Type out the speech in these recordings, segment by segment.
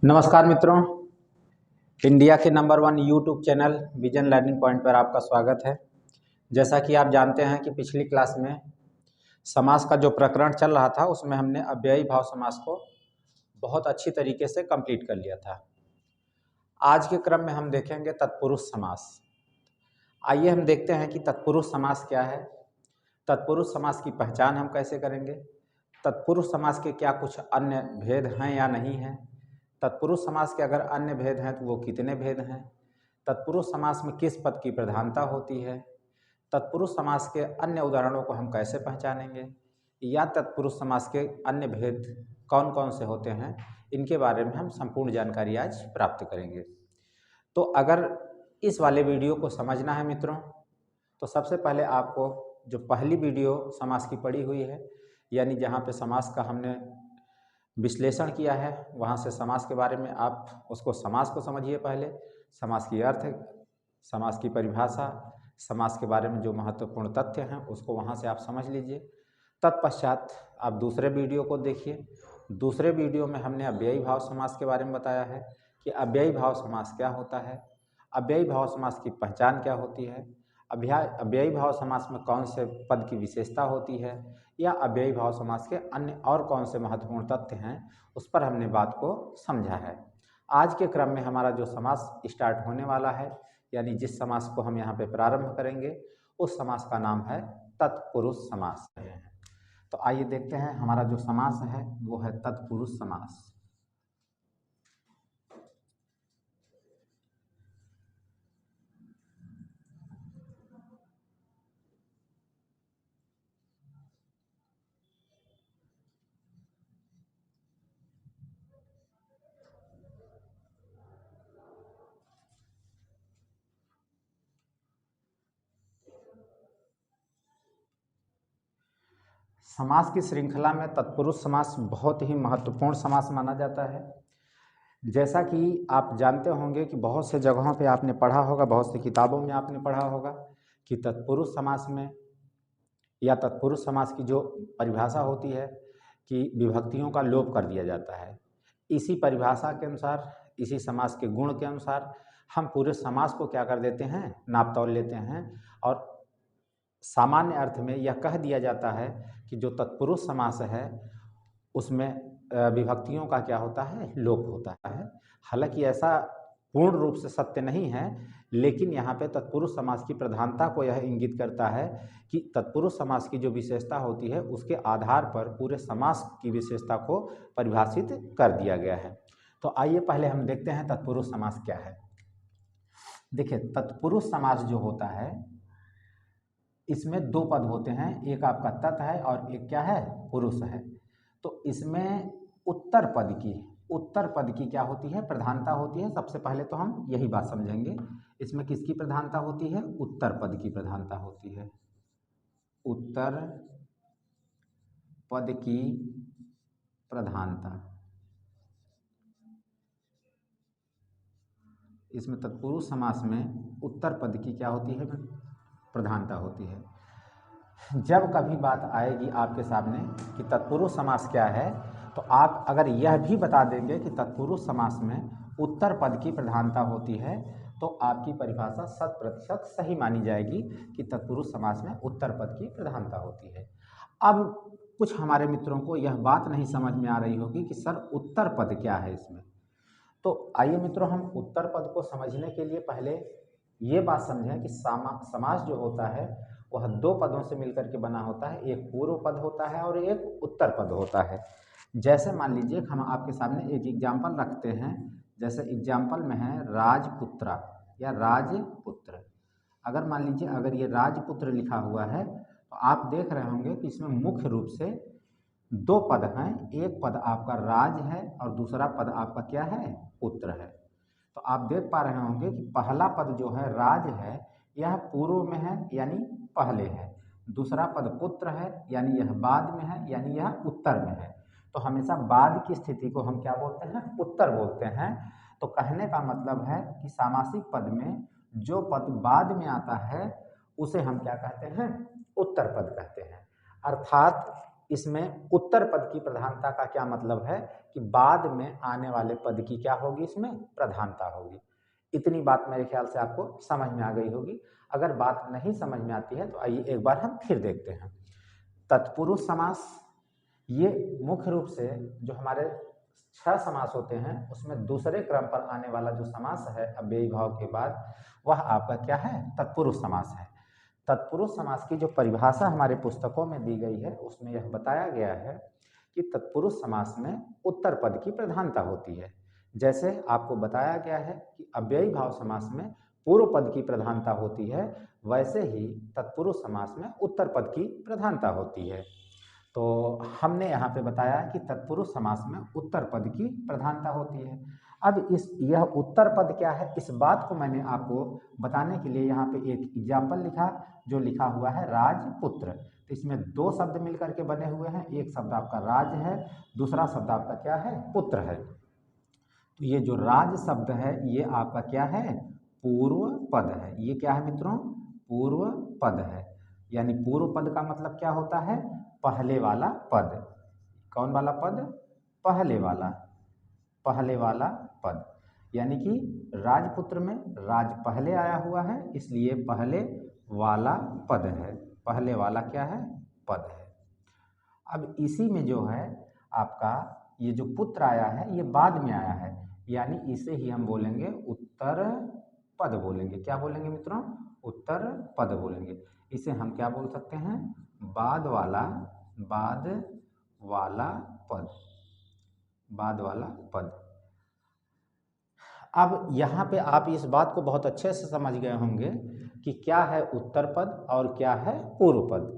नमस्कार मित्रों, इंडिया के number 1 YouTube channel vision learning point पर आपका स्वागत है। जैसा कि आप जानते हैं कि पिछली क्लास में समास का जो प्रकरण चल रहा था उसमें हमने अव्ययी भाव समास को बहुत अच्छी तरीके से कंप्लीट कर लिया था। आज के क्रम में हम देखेंगे तत्पुरुष समास। आइए हम देखते हैं कि तत्पुरुष समास क्या है, तत्पुरुष समास की पहचान हम कैसे करेंगे, तत्पुरुष समास के क्या कुछ अन्य भेद हैं या नहीं हैं, तत्पुरुष समास के अगर अन्य भेद हैं तो वो कितने भेद हैं, तत्पुरुष समास में किस पद की प्रधानता होती है, तत्पुरुष समास के अन्य उदाहरणों को हम कैसे पहचानेंगे, या तत्पुरुष समास के अन्य भेद कौन कौन से होते हैं, इनके बारे में हम संपूर्ण जानकारी आज प्राप्त करेंगे। तो अगर इस वाले वीडियो को समझना है मित्रों, तो सबसे पहले आपको जो पहली वीडियो समास की पड़ी हुई है, यानी जहाँ पे समास का हमने विश्लेषण किया है, वहाँ से समास के बारे में आप उसको समास को समझिए। पहले समास की अर्थ, समास की परिभाषा, समास के बारे में जो महत्वपूर्ण तथ्य हैं उसको वहाँ से आप समझ लीजिए। तत्पश्चात आप दूसरे वीडियो को देखिए। दूसरे वीडियो में हमने अव्ययी भाव समास के बारे में बताया है कि अव्ययी भाव समास क्या होता है, अव्ययी भाव समास की पहचान क्या होती है, अव्ययी भाव समास में कौन से पद की विशेषता होती है, या अव्ययी भाव समास के अन्य और कौन से महत्वपूर्ण तथ्य हैं, उस पर हमने बात को समझा है। आज के क्रम में हमारा जो समास स्टार्ट होने वाला है, यानी जिस समास को हम यहाँ पे प्रारंभ करेंगे, उस समास का नाम है तत्पुरुष समास। तो आइए देखते हैं हमारा जो समास है वो है तत्पुरुष समास। समास की श्रृंखला में तत्पुरुष समास बहुत ही महत्वपूर्ण समास माना जाता है। जैसा कि आप जानते होंगे कि बहुत से जगहों पे आपने पढ़ा होगा, बहुत सी किताबों में आपने पढ़ा होगा कि तत्पुरुष समास में या तत्पुरुष समास की जो परिभाषा होती है कि विभक्तियों का लोप कर दिया जाता है। इसी परिभाषा के अनुसार, इसी समास के गुण के अनुसार हम पूरे समास को क्या कर देते हैं, नाप तौल लेते हैं, और सामान्य अर्थ में यह कह दिया जाता है कि जो तत्पुरुष समास है उसमें विभक्तियों का क्या होता है, लोप होता है। हालांकि ऐसा पूर्ण रूप से सत्य नहीं है, लेकिन यहाँ पे तत्पुरुष समास की प्रधानता को यह इंगित करता है कि तत्पुरुष समास की जो विशेषता होती है उसके आधार पर पूरे समास की विशेषता को परिभाषित कर दिया गया है। तो आइए पहले हम देखते हैं तत्पुरुष समास क्या है। देखिए, तत्पुरुष समास जो होता है इसमें दो पद होते हैं, एक आपका तत् है और एक क्या है, पुरुष है। तो इसमें उत्तर पद की क्या होती है, प्रधानता होती है। सबसे पहले तो हम यही बात समझेंगे, इसमें किसकी प्रधानता होती है, उत्तर पद की प्रधानता होती है। उत्तर पद की प्रधानता, इसमें तत्पुरुष समास में उत्तर पद की क्या होती है, प्रधानता होती है। जब कभी बात आएगी आपके सामने कि तत्पुरुष समास क्या है, तो आप अगर यह भी बता देंगे कि तत्पुरुष समास में उत्तर पद की प्रधानता होती है, तो आपकी परिभाषा 100% सही मानी जाएगी कि तत्पुरुष समास में उत्तर पद की प्रधानता होती है। अब कुछ हमारे मित्रों को यह बात नहीं समझ में आ रही होगी कि सर उत्तर पद क्या है इसमें। तो आइए मित्रों, हम उत्तर पद को समझने के लिए पहले ये बात समझें कि समास जो होता है वह दो पदों से मिलकर के बना होता है, एक पूर्व पद होता है और एक उत्तर पद होता है। जैसे मान लीजिए हम आपके सामने एक एग्जाम्पल रखते हैं, जैसे एग्जाम्पल में है राजपुत्रा या राजपुत्र। अगर मान लीजिए अगर ये राजपुत्र लिखा हुआ है तो आप देख रहे होंगे कि इसमें मुख्य रूप से दो पद हैं, एक पद आपका राज है और दूसरा पद आपका क्या है, पुत्र है। तो आप देख पा रहे होंगे कि पहला पद जो है राज है यह पूर्व में है यानी पहले है, दूसरा पद पुत्र है यानी यह बाद में है यानी यह उत्तर में है। तो हमेशा बाद की स्थिति को हम क्या बोलते हैं, उत्तर बोलते हैं। तो कहने का मतलब है कि सामासिक पद में जो पद बाद में आता है उसे हम क्या कहते हैं, उत्तर पद कहते हैं। अर्थात इसमें उत्तर पद की प्रधानता का क्या मतलब है कि बाद में आने वाले पद की क्या होगी, इसमें प्रधानता होगी। इतनी बात मेरे ख्याल से आपको समझ में आ गई होगी। अगर बात नहीं समझ में आती है तो आइए एक बार हम फिर देखते हैं। तत्पुरुष समास, ये मुख्य रूप से जो हमारे 6 समास होते हैं उसमें दूसरे क्रम पर आने वाला जो समास है अव्ययी भाव के बाद, वह आपका क्या है, तत्पुरुष समास है। तत्पुरुष समास की जो परिभाषा हमारे पुस्तकों में दी गई है उसमें यह बताया गया है कि तत्पुरुष समास में उत्तर पद की प्रधानता होती है। जैसे आपको बताया गया है कि अव्ययी भाव समास में पूर्व पद की प्रधानता होती है, वैसे ही तत्पुरुष समास में उत्तर पद की प्रधानता होती है। तो हमने यहाँ पे बताया कि तत्पुरुष समास में उत्तर पद की प्रधानता होती है। अब यह उत्तर पद क्या है, इस बात को मैंने आपको बताने के लिए यहाँ पे एक एग्जाम्पल लिखा, जो लिखा हुआ है राजपुत्र। तो इसमें 2 शब्द मिलकर के बने हुए हैं, एक शब्द आपका राज है, दूसरा शब्द आपका क्या है, पुत्र है। तो ये जो राज शब्द है ये आपका क्या है, पूर्व पद है। ये क्या है मित्रों, पूर्व पद है। यानी पूर्व पद का मतलब क्या होता है, पहले वाला पद। कौन वाला पद, पहले वाला, पहले वाला पद। यानी कि राजपुत्र में राज पहले आया हुआ है, इसलिए पहले वाला पद है। पहले वाला क्या है, पद है। अब इसी में जो है आपका ये जो पुत्र आया है ये बाद में आया है, यानी इसे ही हम बोलेंगे उत्तर पद बोलेंगे। क्या बोलेंगे मित्रों, उत्तर पद बोलेंगे। इसे हम क्या बोल सकते हैं, बाद वाला, बाद वाला पद, बाद वाला पद। अब यहाँ पे आप इस बात को बहुत अच्छे से समझ गए होंगे कि क्या है उत्तर पद और क्या है पूर्व पद।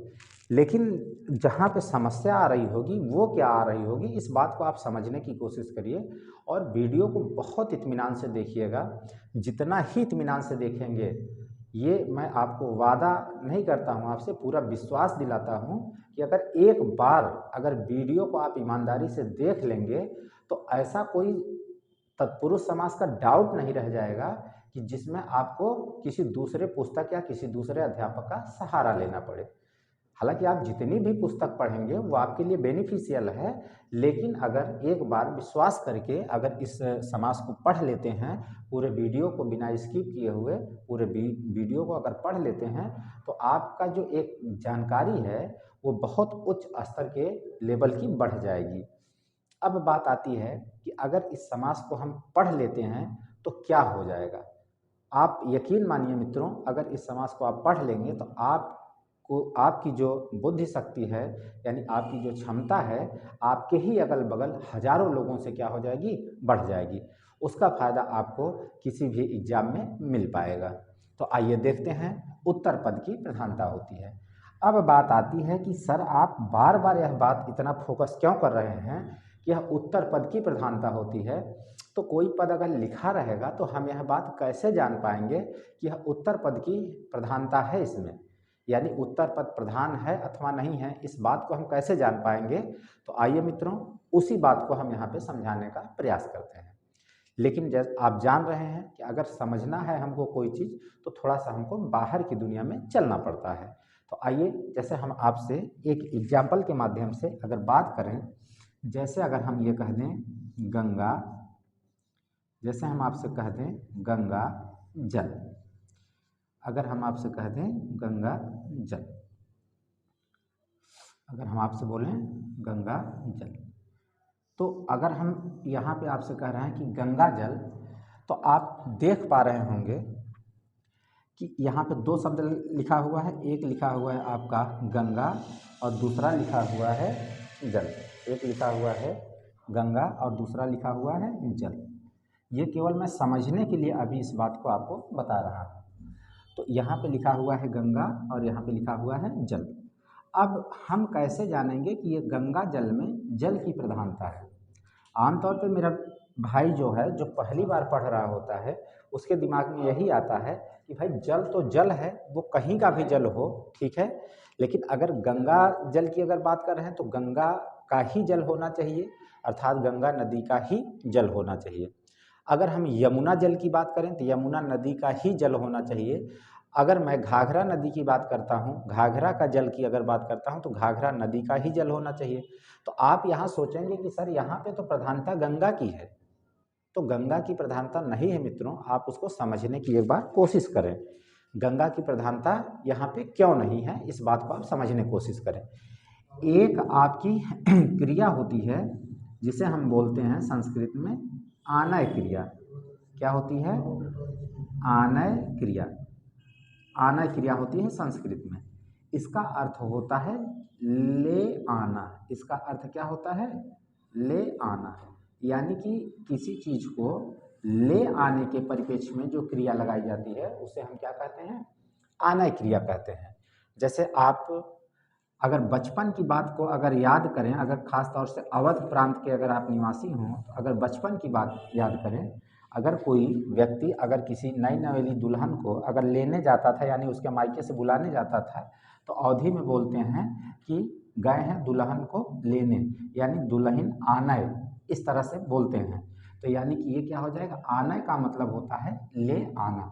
लेकिन जहाँ पे समस्या आ रही होगी वो क्या आ रही होगी, इस बात को आप समझने की कोशिश करिए और वीडियो को बहुत इत्मीनान से देखिएगा। जितना ही इत्मीनान से देखेंगे, ये मैं आपको वादा नहीं करता हूँ, आपसे पूरा विश्वास दिलाता हूँ कि अगर एक बार अगर वीडियो को आप ईमानदारी से देख लेंगे तो ऐसा कोई तत्पुरुष समास का डाउट नहीं रह जाएगा कि जिसमें आपको किसी दूसरे पुस्तक या किसी दूसरे अध्यापक का सहारा लेना पड़े। हालांकि आप जितनी भी पुस्तक पढ़ेंगे वो आपके लिए बेनिफिशियल है, लेकिन अगर एक बार विश्वास करके अगर इस समास को पढ़ लेते हैं, पूरे वीडियो को बिना स्किप किए हुए पूरे वीडियो को अगर पढ़ लेते हैं तो आपका जो एक जानकारी है वो बहुत उच्च स्तर के लेवल की बढ़ जाएगी। अब बात आती है कि अगर इस समास को हम पढ़ लेते हैं तो क्या हो जाएगा। आप यकीन मानिए मित्रों, अगर इस समास को आप पढ़ लेंगे तो आपको आपकी जो बुद्धि शक्ति है, यानी आपकी जो क्षमता है, आपके ही अगल बगल हजारों लोगों से क्या हो जाएगी, बढ़ जाएगी। उसका फायदा आपको किसी भी एग्जाम में मिल पाएगा। तो आइए देखते हैं उत्तर पद की प्रधानता होती है। अब बात आती है कि सर आप बार बार यह बात इतना फोकस क्यों कर रहे हैं कि यह उत्तर पद की प्रधानता होती है। तो कोई पद अगर लिखा रहेगा तो हम यह बात कैसे जान पाएंगे कि यह उत्तर पद की प्रधानता है इसमें, यानी उत्तर पद प्रधान है अथवा नहीं है, इस बात को हम कैसे जान पाएंगे। तो आइए मित्रों उसी बात को हम यहाँ पे समझाने का प्रयास करते हैं। लेकिन जैसे आप जान रहे हैं कि अगर समझना है हमको कोई चीज़ तो थोड़ा सा हमको बाहर की दुनिया में चलना पड़ता है। तो आइए जैसे हम आपसे एक एग्जाम्पल के माध्यम से अगर बात करें, जैसे अगर हम ये कह दें गंगा, जैसे हम आपसे कह दें गंगा जल, अगर हम आपसे कह दें गंगा जल, अगर हम आपसे बोलें गंगा जल, तो अगर हम यहाँ पे आपसे कह रहे हैं कि गंगा जल, तो आप देख पा रहे होंगे कि यहाँ पे 2 शब्द लिखा हुआ है। एक लिखा हुआ है आपका गंगा और दूसरा लिखा हुआ है जल। एक लिखा हुआ है गंगा और दूसरा लिखा हुआ है जल। ये केवल मैं समझने के लिए अभी इस बात को आपको बता रहा हूँ। तो यहाँ पे लिखा हुआ है गंगा और यहाँ पे लिखा हुआ है जल। अब हम कैसे जानेंगे कि ये गंगा जल में जल की प्रधानता है। आमतौर पे मेरा भाई जो है, जो पहली बार पढ़ रहा होता है, उसके दिमाग में यही आता है कि भाई जल तो जल है, वो कहीं का भी जल हो, ठीक है, लेकिन अगर गंगा जल की अगर बात कर रहे हैं तो गंगा का ही जल होना चाहिए, अर्थात गंगा नदी का ही जल होना चाहिए। अगर हम यमुना जल की बात करें तो यमुना नदी का ही जल होना चाहिए। अगर मैं घाघरा नदी की बात करता हूँ, घाघरा का जल की अगर बात करता हूँ, तो घाघरा नदी का ही जल होना चाहिए। तो आप यहाँ सोचेंगे कि सर यहाँ पे तो प्रधानता गंगा की है, तो गंगा की प्रधानता नहीं है मित्रों। आप उसको समझने की एक बार कोशिश करें, गंगा की प्रधानता यहाँ पे क्यों नहीं है, इस बात को आप समझने की कोशिश करें। एक आपकी क्रिया होती है जिसे हम बोलते हैं संस्कृत में आनय क्रिया। क्या होती है? आनय क्रिया। आनय क्रिया होती है संस्कृत में। इसका अर्थ होता है ले आना। इसका अर्थ क्या होता है? ले आना। यानी कि किसी चीज को ले आने के परिप्रेक्ष्य में जो क्रिया लगाई जाती है उसे हम क्या कहते हैं? आनय क्रिया कहते हैं। जैसे आप अगर बचपन की बात को अगर याद करें, अगर खास तौर से अवध प्रांत के अगर आप निवासी हों, तो अगर बचपन की बात याद करें, अगर कोई व्यक्ति अगर किसी नई नवेली दुल्हन को अगर लेने जाता था, यानी उसके मायके से बुलाने जाता था, तो अवधि में बोलते हैं कि गए हैं दुल्हन को लेने, यानी दुल्हन आनय, इस तरह से बोलते हैं। तो यानी कि ये क्या हो जाएगा? आनय का मतलब होता है ले आना।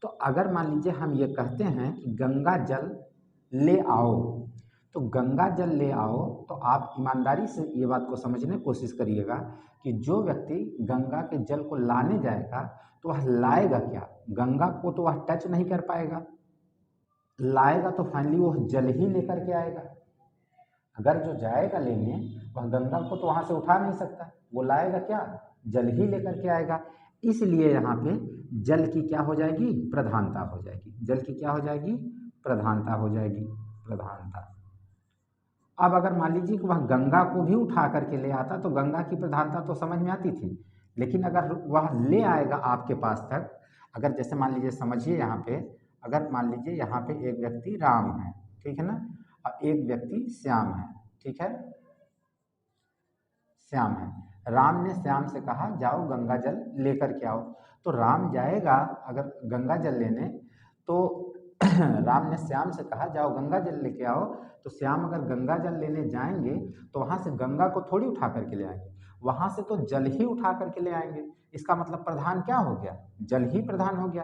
तो अगर मान लीजिए हम ये कहते हैं कि गंगा जल ले आओ, तो गंगा जल ले आओ, तो आप ईमानदारी से ये बात को समझने की कोशिश करिएगा कि जो व्यक्ति गंगा के जल को लाने जाएगा तो वह लाएगा क्या? गंगा को तो वह टच नहीं कर पाएगा, लाएगा तो फाइनली वह जल ही लेकर के आएगा। अगर जो जाएगा लेने वह गंगा को तो वहाँ से उठा नहीं सकता, वो लाएगा क्या? जल ही लेकर के आएगा। इसलिए यहाँ पे जल की क्या हो जाएगी? प्रधानता हो जाएगी। जल की क्या हो जाएगी? प्रधानता हो जाएगी। प्रधानता। अब अगर मान लीजिए कि वह गंगा को भी उठा करके ले आता तो गंगा की प्रधानता तो समझ में आती थी, लेकिन अगर वह ले आएगा आपके पास तक, अगर जैसे मान लीजिए समझिए यहाँ पे, अगर मान लीजिए यहाँ पे एक व्यक्ति राम है, ठीक है ना, और एक व्यक्ति श्याम है, ठीक है, श्याम है। राम ने श्याम से कहा जाओ गंगा जल लेकर के आओ, तो राम जाएगा अगर गंगा जल लेने, तो राम ने श्याम से कहा जाओ गंगा जल लेके आओ, तो श्याम अगर गंगा जल लेने जाएंगे तो वहां से गंगा को थोड़ी उठा करके ले आएंगे, वहां से तो जल ही उठा करके ले आएंगे। इसका मतलब प्रधान क्या हो गया? जल ही प्रधान हो गया।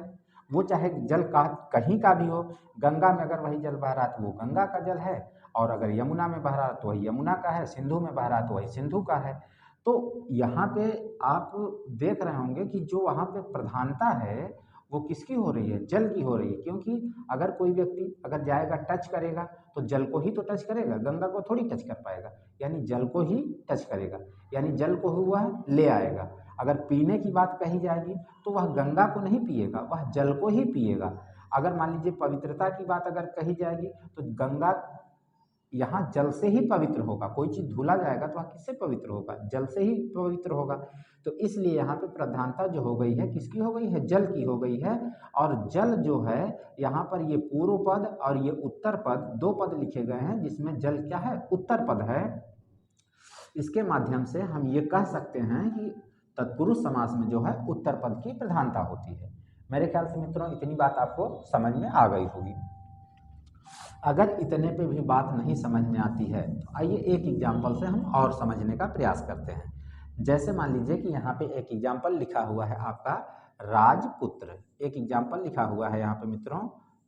वो चाहे जल का कहीं का भी हो, गंगा में अगर वही जल बह रहा है तो वो गंगा का जल है, और अगर यमुना में बह रहा है तो वही यमुना का है, सिंधु में बह रहा है तो वही सिंधु का है। तो यहाँ पे आप देख रहे होंगे कि जो वहाँ पे प्रधानता है वो किसकी हो रही है? जल की हो रही है। क्योंकि अगर कोई व्यक्ति अगर जाएगा टच करेगा तो जल को ही तो टच करेगा, गंगा को थोड़ी टच कर पाएगा, यानी जल को ही टच करेगा, यानी जल को हुआ ले आएगा। अगर पीने की बात कही जाएगी तो वह गंगा को नहीं पिएगा, वह जल को ही पिएगा। अगर मान लीजिए पवित्रता की बात अगर कही जाएगी तो गंगा यहाँ जल से ही पवित्र होगा। कोई चीज धुला जाएगा तो वह किससे पवित्र होगा? जल से ही पवित्र होगा। तो इसलिए यहाँ पे प्रधानता जो हो गई है किसकी हो गई है? जल की हो गई है। और जल जो है यहाँ पर ये पूर्व पद और ये उत्तर पद, दो पद लिखे गए हैं जिसमें जल क्या है? उत्तर पद है। इसके माध्यम से हम ये कह सकते हैं कि तत्पुरुष समास में जो है उत्तर पद की प्रधानता होती है। मेरे ख्याल से मित्रों इतनी बात आपको समझ में आ गई होगी। अगर इतने पे भी बात नहीं समझ में आती है तो आइए एक एग्जाम्पल से हम और समझने का प्रयास करते हैं। जैसे मान लीजिए कि यहाँ पे एक एग्जाम्पल लिखा हुआ है आपका राजपुत्र। एक एग्जाम्पल लिखा हुआ है यहाँ पे मित्रों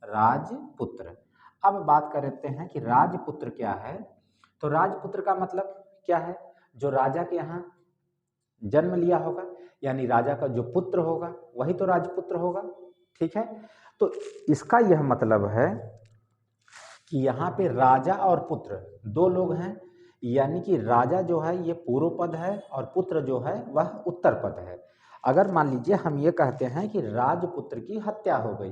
राजपुत्र। अब बात करते हैं कि राजपुत्र क्या है। तो राजपुत्र का मतलब क्या है? जो राजा के यहाँ जन्म लिया होगा, यानी राजा का जो पुत्र होगा वही तो राजपुत्र होगा, ठीक है। तो इसका यह मतलब है कि यहाँ पे राजा और पुत्र दो लोग हैं, यानी कि राजा जो है ये पूर्व पद है और पुत्र जो है वह उत्तर पद है। अगर मान लीजिए हम ये कहते हैं कि राजपुत्र की हत्या हो गई,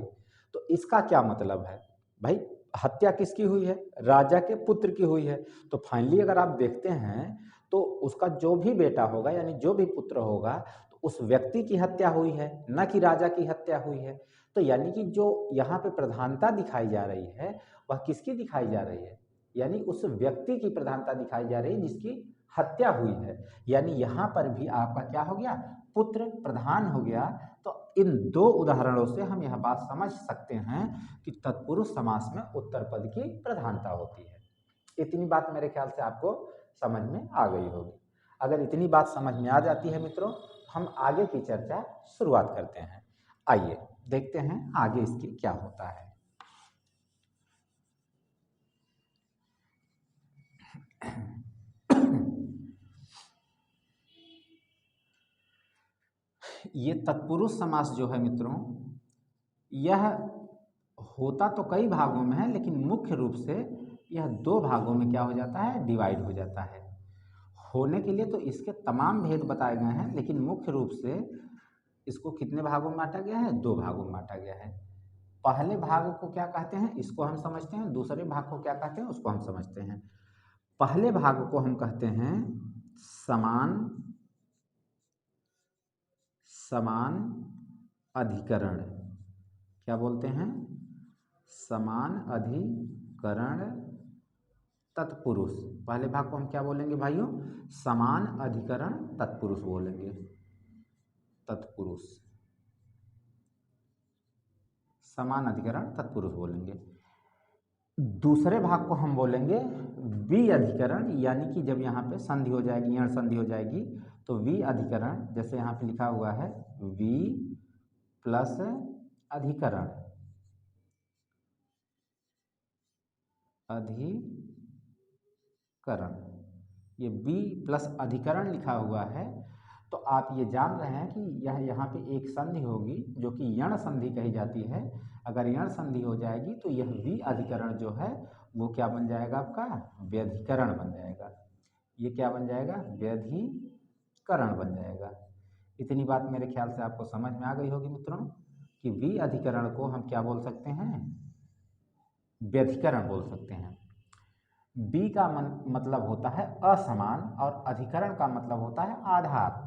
तो इसका क्या मतलब है? भाई हत्या किसकी हुई है? राजा के पुत्र की हुई है। तो फाइनली अगर आप देखते हैं तो उसका जो भी बेटा होगा यानी जो भी पुत्र होगा तो उस व्यक्ति की हत्या हुई है, न कि राजा की हत्या हुई है। तो यानी कि जो यहाँ पे प्रधानता दिखाई जा रही है वह किसकी दिखाई जा रही है? यानी उस व्यक्ति की प्रधानता दिखाई जा रही है जिसकी हत्या हुई है। यानी यहाँ पर भी आपका क्या हो गया? पुत्र प्रधान हो गया। तो इन दो उदाहरणों से हम यह बात समझ सकते हैं कि तत्पुरुष समास में उत्तर पद की प्रधानता होती है। इतनी बात मेरे ख्याल से आपको समझ में आ गई होगी। अगर इतनी बात समझ में आ जाती है मित्रों, हम आगे की चर्चा शुरुआत करते हैं। आइए देखते हैं आगे इसकी क्या होता है। ये तत्पुरुष समास जो है मित्रों, यह होता तो कई भागों में है, लेकिन मुख्य रूप से यह दो भागों में क्या हो जाता है, डिवाइड हो जाता है। होने के लिए तो इसके तमाम भेद बताए गए हैं, लेकिन मुख्य रूप से इसको कितने भागों में बांटा गया है, दो भागों में बांटा गया है। पहले भाग को क्या कहते हैं, इसको हम समझते हैं। दूसरे भाग को क्या कहते हैं, उसको हम समझते हैं। पहले भाग को हम कहते हैं समान समान अधिकरण। क्या बोलते हैं, समान अधिकरण तत्पुरुष। पहले भाग को हम क्या बोलेंगे भाइयों, समान अधिकरण तत्पुरुष बोलेंगे, तत्पुरुष, समान अधिकरण तत्पुरुष बोलेंगे। दूसरे भाग को हम बोलेंगे वि अधिकरण, यानी कि जब यहाँ पे संधि हो जाएगी, यण संधि हो जाएगी, तो वि अधिकरण, जैसे यहाँ पे लिखा हुआ है वि प्लस अधिकरण, अधिकरण, ये बी प्लस अधिकरण लिखा हुआ है, तो आप ये जान रहे हैं कि यह यहाँ पे एक संधि होगी जो कि यण संधि कही जाती है। अगर यण संधि हो जाएगी तो यह बी अधिकरण जो है वो क्या बन जाएगा, आपका व्यधिकरण बन जाएगा। ये क्या बन जाएगा, व्यधिकरण बन जाएगा। इतनी बात मेरे ख्याल से आपको समझ में आ गई होगी मित्रों कि बी अधिकरण को हम क्या बोल सकते हैं, व्यधिकरण बोल सकते हैं। बी का मतलब होता है असमान और अधिकरण का मतलब होता है आधार,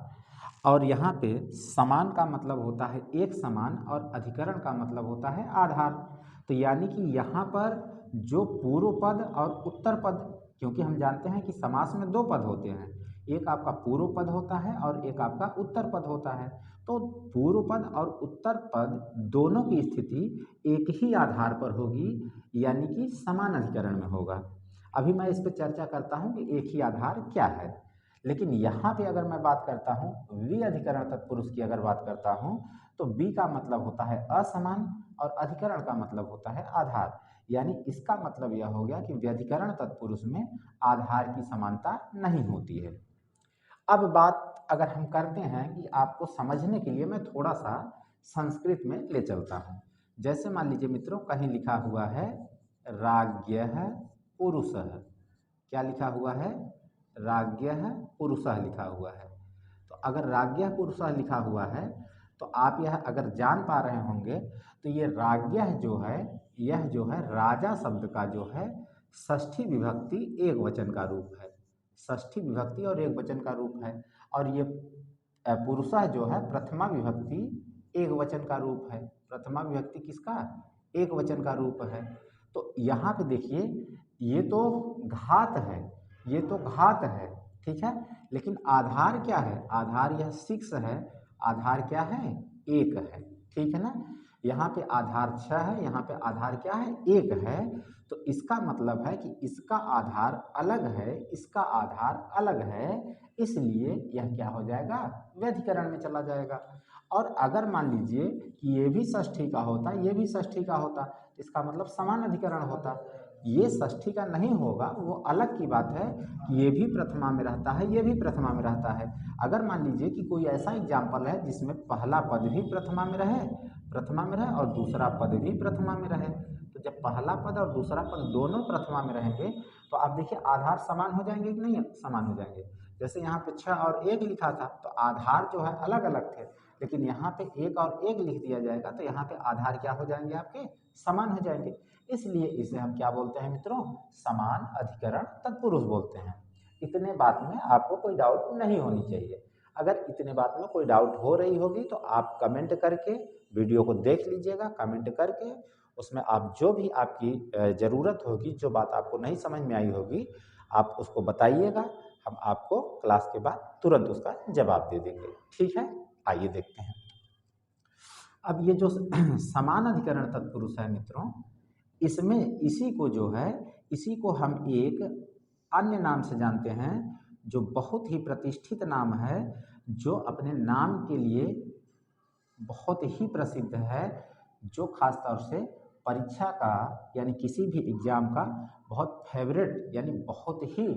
और यहाँ पे समान का मतलब होता है एक समान और अधिकरण का मतलब होता है आधार। तो यानी कि यहाँ पर जो पूर्व पद और उत्तर पद, क्योंकि हम जानते हैं कि समास में दो पद होते हैं, एक आपका पूर्व पद होता है और एक आपका उत्तर पद होता है। तो पूर्व पद और उत्तर पद दोनों की स्थिति एक ही आधार पर होगी, यानी कि समान अधिकरण में होगा। अभी मैं इस पर चर्चा करता हूँ कि एक ही आधार क्या है, लेकिन यहाँ पे अगर मैं बात करता हूँ वि अधिकरण तत्पुरुष की अगर बात करता हूँ, तो बी का मतलब होता है असमान और अधिकरण का मतलब होता है आधार। यानी इसका मतलब यह हो गया कि व्यधिकरण तत्पुरुष में आधार की समानता नहीं होती है। अब बात अगर हम करते हैं कि आपको समझने के लिए मैं थोड़ा सा संस्कृत में ले चलता हूँ। जैसे मान लीजिए मित्रों, कहीं लिखा हुआ है राज्ञः पुरुषः, क्या लिखा हुआ है, राज्ञः पुरुषः लिखा हुआ है। तो अगर राज्ञः पुरुषः लिखा हुआ है तो आप यह अगर जान पा रहे होंगे तो ये राज्ञः जो है, यह जो है राजा शब्द का जो है षष्ठी विभक्ति एक वचन का रूप है, षष्ठी विभक्ति और एक वचन का रूप है। और ये पुरुषः जो है प्रथमा विभक्ति एक वचन का रूप है। प्रथमा विभक्ति किसका, एक वचन का रूप है। तो यहाँ पे देखिए ये तो घात है, ये तो घात है, ठीक है, लेकिन आधार क्या है, आधार यह 6 है, आधार क्या है, 1 है, ठीक है ना। यहाँ पे आधार 6 है, यहाँ पे आधार क्या है, 1 है। तो इसका मतलब है कि इसका आधार अलग है, इसका आधार अलग है, इसलिए यह क्या हो जाएगा, व्यधिकरण में चला जाएगा। और अगर मान लीजिए कि ये भी षष्ठी का होता, ये भी षष्ठी का होता, तो इसका मतलब समान अधिकरण होता। ये षष्ठी का नहीं होगा, वो अलग की बात है कि ये भी प्रथमा में रहता है, ये भी प्रथमा में रहता है। अगर मान लीजिए कि कोई ऐसा एग्जाम्पल है जिसमें पहला पद भी प्रथमा में रहे, और दूसरा पद भी प्रथमा में रहे, तो जब पहला पद और दूसरा पद दोनों प्रथमा में रहेंगे तो आप देखिए आधार समान हो जाएंगे कि नहीं समान हो जाएंगे। जैसे यहाँ पे 6 और 1 लिखा था तो आधार जो है अलग अलग थे, लेकिन यहाँ पे 1 और 1 लिख दिया जाएगा तो यहाँ पे आधार क्या हो जाएंगे, आपके समान हो जाएंगे। इसलिए इसे हम क्या बोलते हैं मित्रों, समान अधिकरण तत्पुरुष बोलते हैं। इतने बात में आपको कोई डाउट नहीं होनी चाहिए। अगर इतने बात में कोई डाउट हो रही होगी तो आप कमेंट करके वीडियो को देख लीजिएगा, कमेंट करके उसमें आप जो भी आपकी ज़रूरत होगी, जो बात आपको नहीं समझ में आई होगी, आप उसको बताइएगा, हम आपको क्लास के बाद तुरंत उसका जवाब दे देंगे, ठीक है। आइए देखते हैं। अब ये जो समान अधिकरण तत्पुरुष है मित्रों, इसमें इसी को जो है, इसी को हम एक अन्य नाम से जानते हैं, जो बहुत ही प्रतिष्ठित नाम है, जो अपने नाम के लिए बहुत ही प्रसिद्ध है, जो खास तौर से परीक्षा का यानी किसी भी एग्जाम का बहुत फेवरेट यानी बहुत ही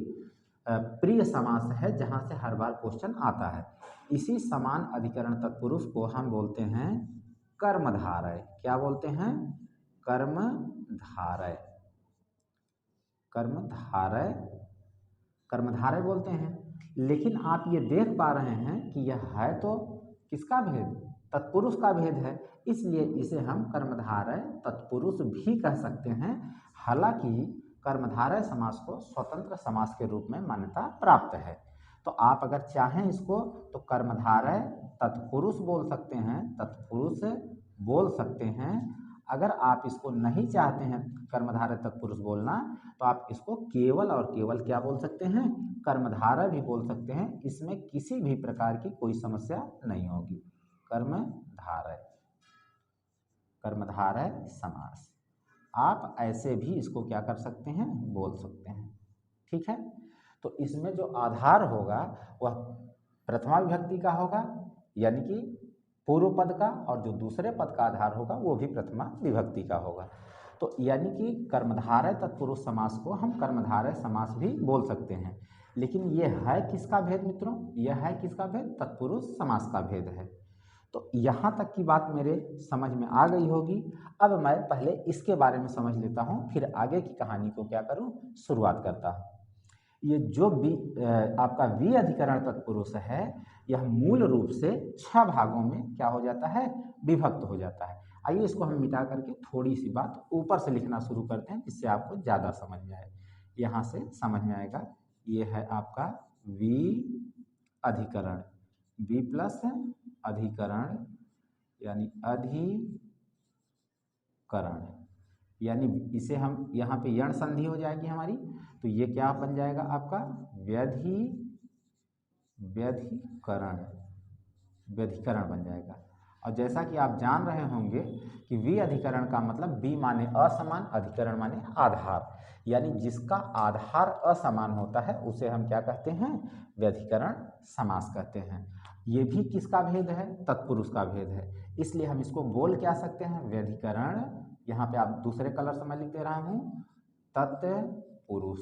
प्रिय समास है, जहाँ से हर बार क्वेश्चन आता है। इसी समान अधिकरण तत्पुरुष को हम बोलते हैं कर्मधारय। क्या बोलते हैं? कर्मधारय। कर्मधारय, कर्मधारय बोलते हैं। लेकिन आप ये देख पा रहे हैं कि यह है तो किसका भेद? तत्पुरुष का भेद है, इसलिए इसे हम कर्मधारय तत्पुरुष भी कह सकते हैं। हालांकि कर्मधारय समास को स्वतंत्र समास के रूप में मान्यता प्राप्त है। तो आप अगर चाहें इसको तो कर्मधारय तत्पुरुष बोल सकते हैं, तत्पुरुष बोल सकते हैं। अगर आप इसको नहीं चाहते हैं कर्मधारय तत्पुरुष बोलना, तो आप इसको केवल और केवल क्या बोल सकते हैं? कर्मधारय भी बोल सकते हैं। इसमें किसी भी प्रकार की कोई समस्या नहीं होगी। कर्मधारय, कर्मधारय समास आप ऐसे भी इसको क्या कर सकते हैं? बोल सकते हैं। ठीक है। तो इसमें जो आधार होगा वह प्रथमा विभक्ति का होगा, यानी कि पूर्व पद का, और जो दूसरे पद का आधार होगा वो भी प्रथमा विभक्ति का होगा। तो यानी कि कर्मधारय तत्पुरुष समास को हम कर्मधारय समास भी बोल सकते हैं। लेकिन यह है किसका भेद मित्रों? यह है किसका भेद? तत्पुरुष समास का भेद है। तो यहाँ तक की बात मेरे समझ में आ गई होगी। अब मैं पहले इसके बारे में समझ लेता हूँ, फिर आगे की कहानी को क्या करूँ? शुरुआत करता हूँ। ये जो आपका वि अधिकरण तत्पुरुष है, यह मूल रूप से 6 भागों में क्या हो जाता है? विभक्त हो जाता है। आइए इसको हम मिटा करके थोड़ी सी बात ऊपर से लिखना शुरू करते हैं, जिससे आपको ज़्यादा समझ में आए। यहाँ से समझ में आएगा। ये है आपका वि अधिकरण, वि प्लस अधिकरण यानी अधिकरण, यानी इसे हम यहाँ पे यण संधि हो जाएगी हमारी, तो ये क्या बन जाएगा आपका? व्यधिकरण, व्यधिकरण बन जाएगा। और जैसा कि आप जान रहे होंगे कि वि अधिकरण का मतलब वि माने असमान, अधिकरण माने आधार, यानी जिसका आधार असमान होता है उसे हम क्या कहते हैं? व्यधिकरण समास कहते हैं। ये भी किसका भेद है? तत्पुरुष का भेद है। इसलिए हम इसको बोल क्या सकते हैं? व्यधिकरण। यहाँ पे आप दूसरे कलर से मैं लिख दे रहा हूँ, तत्पुरुष।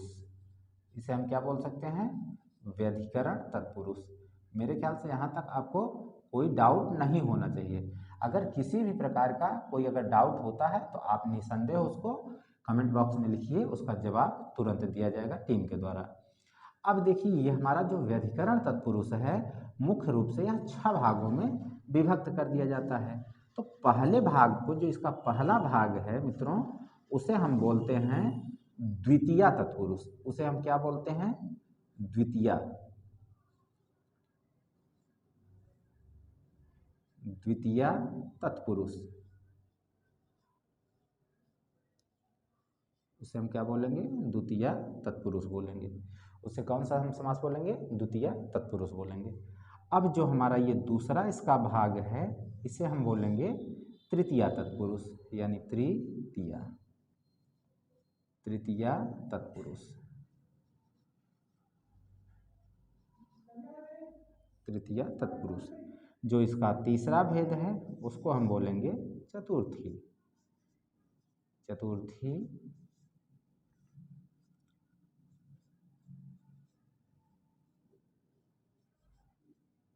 इसे हम क्या बोल सकते हैं? व्यधिकरण तत्पुरुष। मेरे ख्याल से यहाँ तक आपको कोई डाउट नहीं होना चाहिए। अगर किसी भी प्रकार का कोई अगर डाउट होता है तो आप निसंदेह उसको कमेंट बॉक्स में लिखिए, उसका जवाब तुरंत दिया जाएगा टीम के द्वारा। अब देखिए, ये हमारा जो व्यधिकरण तत्पुरुष है, मुख्य रूप से यह 6 भागों में विभक्त कर दिया जाता है। तो पहले भाग को, जो इसका पहला भाग है मित्रों, उसे हम बोलते हैं द्वितीया तत्पुरुष। उसे हम क्या बोलते हैं? द्वितीया, द्वितीया तत्पुरुष। उसे हम क्या बोलेंगे? द्वितीया तत्पुरुष बोलेंगे। उसे कौन सा हम समास बोलेंगे? द्वितीया तत्पुरुष बोलेंगे। अब जो हमारा ये दूसरा इसका भाग है, इसे हम बोलेंगे तृतीया तत्पुरुष, यानी तृतीया, तृतीया तत्पुरुष, तृतीया तत्पुरुष। जो इसका तीसरा भेद है उसको हम बोलेंगे चतुर्थी, चतुर्थी,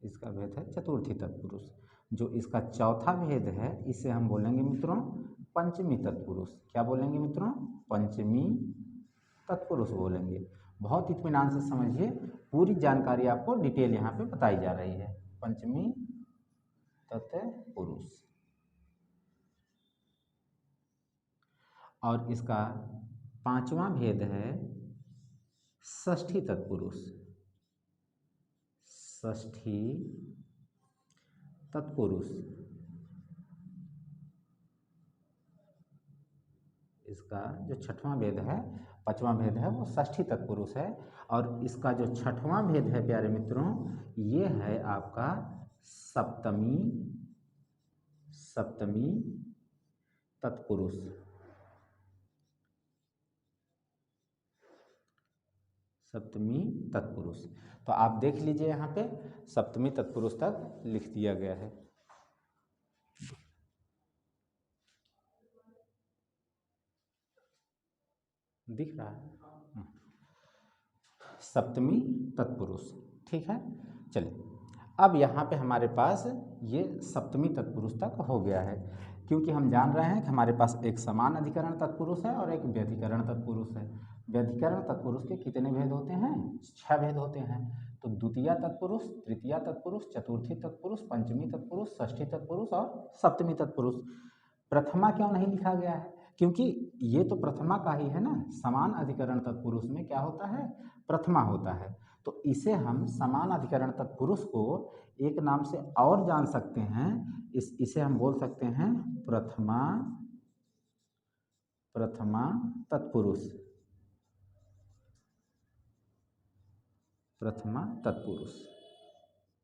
इसका भेद है चतुर्थी तत्पुरुष। जो इसका चौथा भेद है इसे हम बोलेंगे मित्रों पंचमी तत्पुरुष। क्या बोलेंगे मित्रों? पंचमी तत्पुरुष बोलेंगे। बहुत इत्मीनान से समझिए, पूरी जानकारी आपको डिटेल यहाँ पे बताई जा रही है। पंचमी तत्पुरुष। और इसका पांचवा भेद है षष्ठी तत्पुरुष, षष्ठी तत्पुरुष। इसका जो छठवां भेद है, पांचवा भेद है, वो षष्ठी तत्पुरुष है। और इसका जो छठवां भेद है प्यारे मित्रों, ये है आपका सप्तमी, सप्तमी तत्पुरुष, सप्तमी तत्पुरुष। तो आप देख लीजिए यहाँ पे सप्तमी तत्पुरुष तक लिख दिया गया है। दिख रहा है, सप्तमी तत्पुरुष। ठीक है, चलिए अब यहाँ पे हमारे पास ये सप्तमी तत्पुरुष तक हो गया है, क्योंकि हम जान रहे हैं कि हमारे पास एक समान अधिकरण तत्पुरुष है और एक व्यधिकरण तत्पुरुष है। व्यधिकरण तत्पुरुष के कितने भेद होते हैं? 6 भेद होते हैं। तो द्वितीय तत्पुरुष, तृतीय तत्पुरुष, चतुर्थी तत्पुरुष, पंचमी तत्पुरुष, षष्ठी तत्पुरुष और सप्तमी तत्पुरुष। प्रथमा क्यों नहीं लिखा गया है? क्योंकि ये तो प्रथमा का ही है ना, समान अधिकरण तत्पुरुष में क्या होता है? प्रथमा होता है। तो इसे हम समान अधिकरण तत्पुरुष को एक नाम से और जान सकते हैं, इसे हम बोल सकते हैं प्रथमा तत्पुरुष। प्रथमा तत्पुरुष।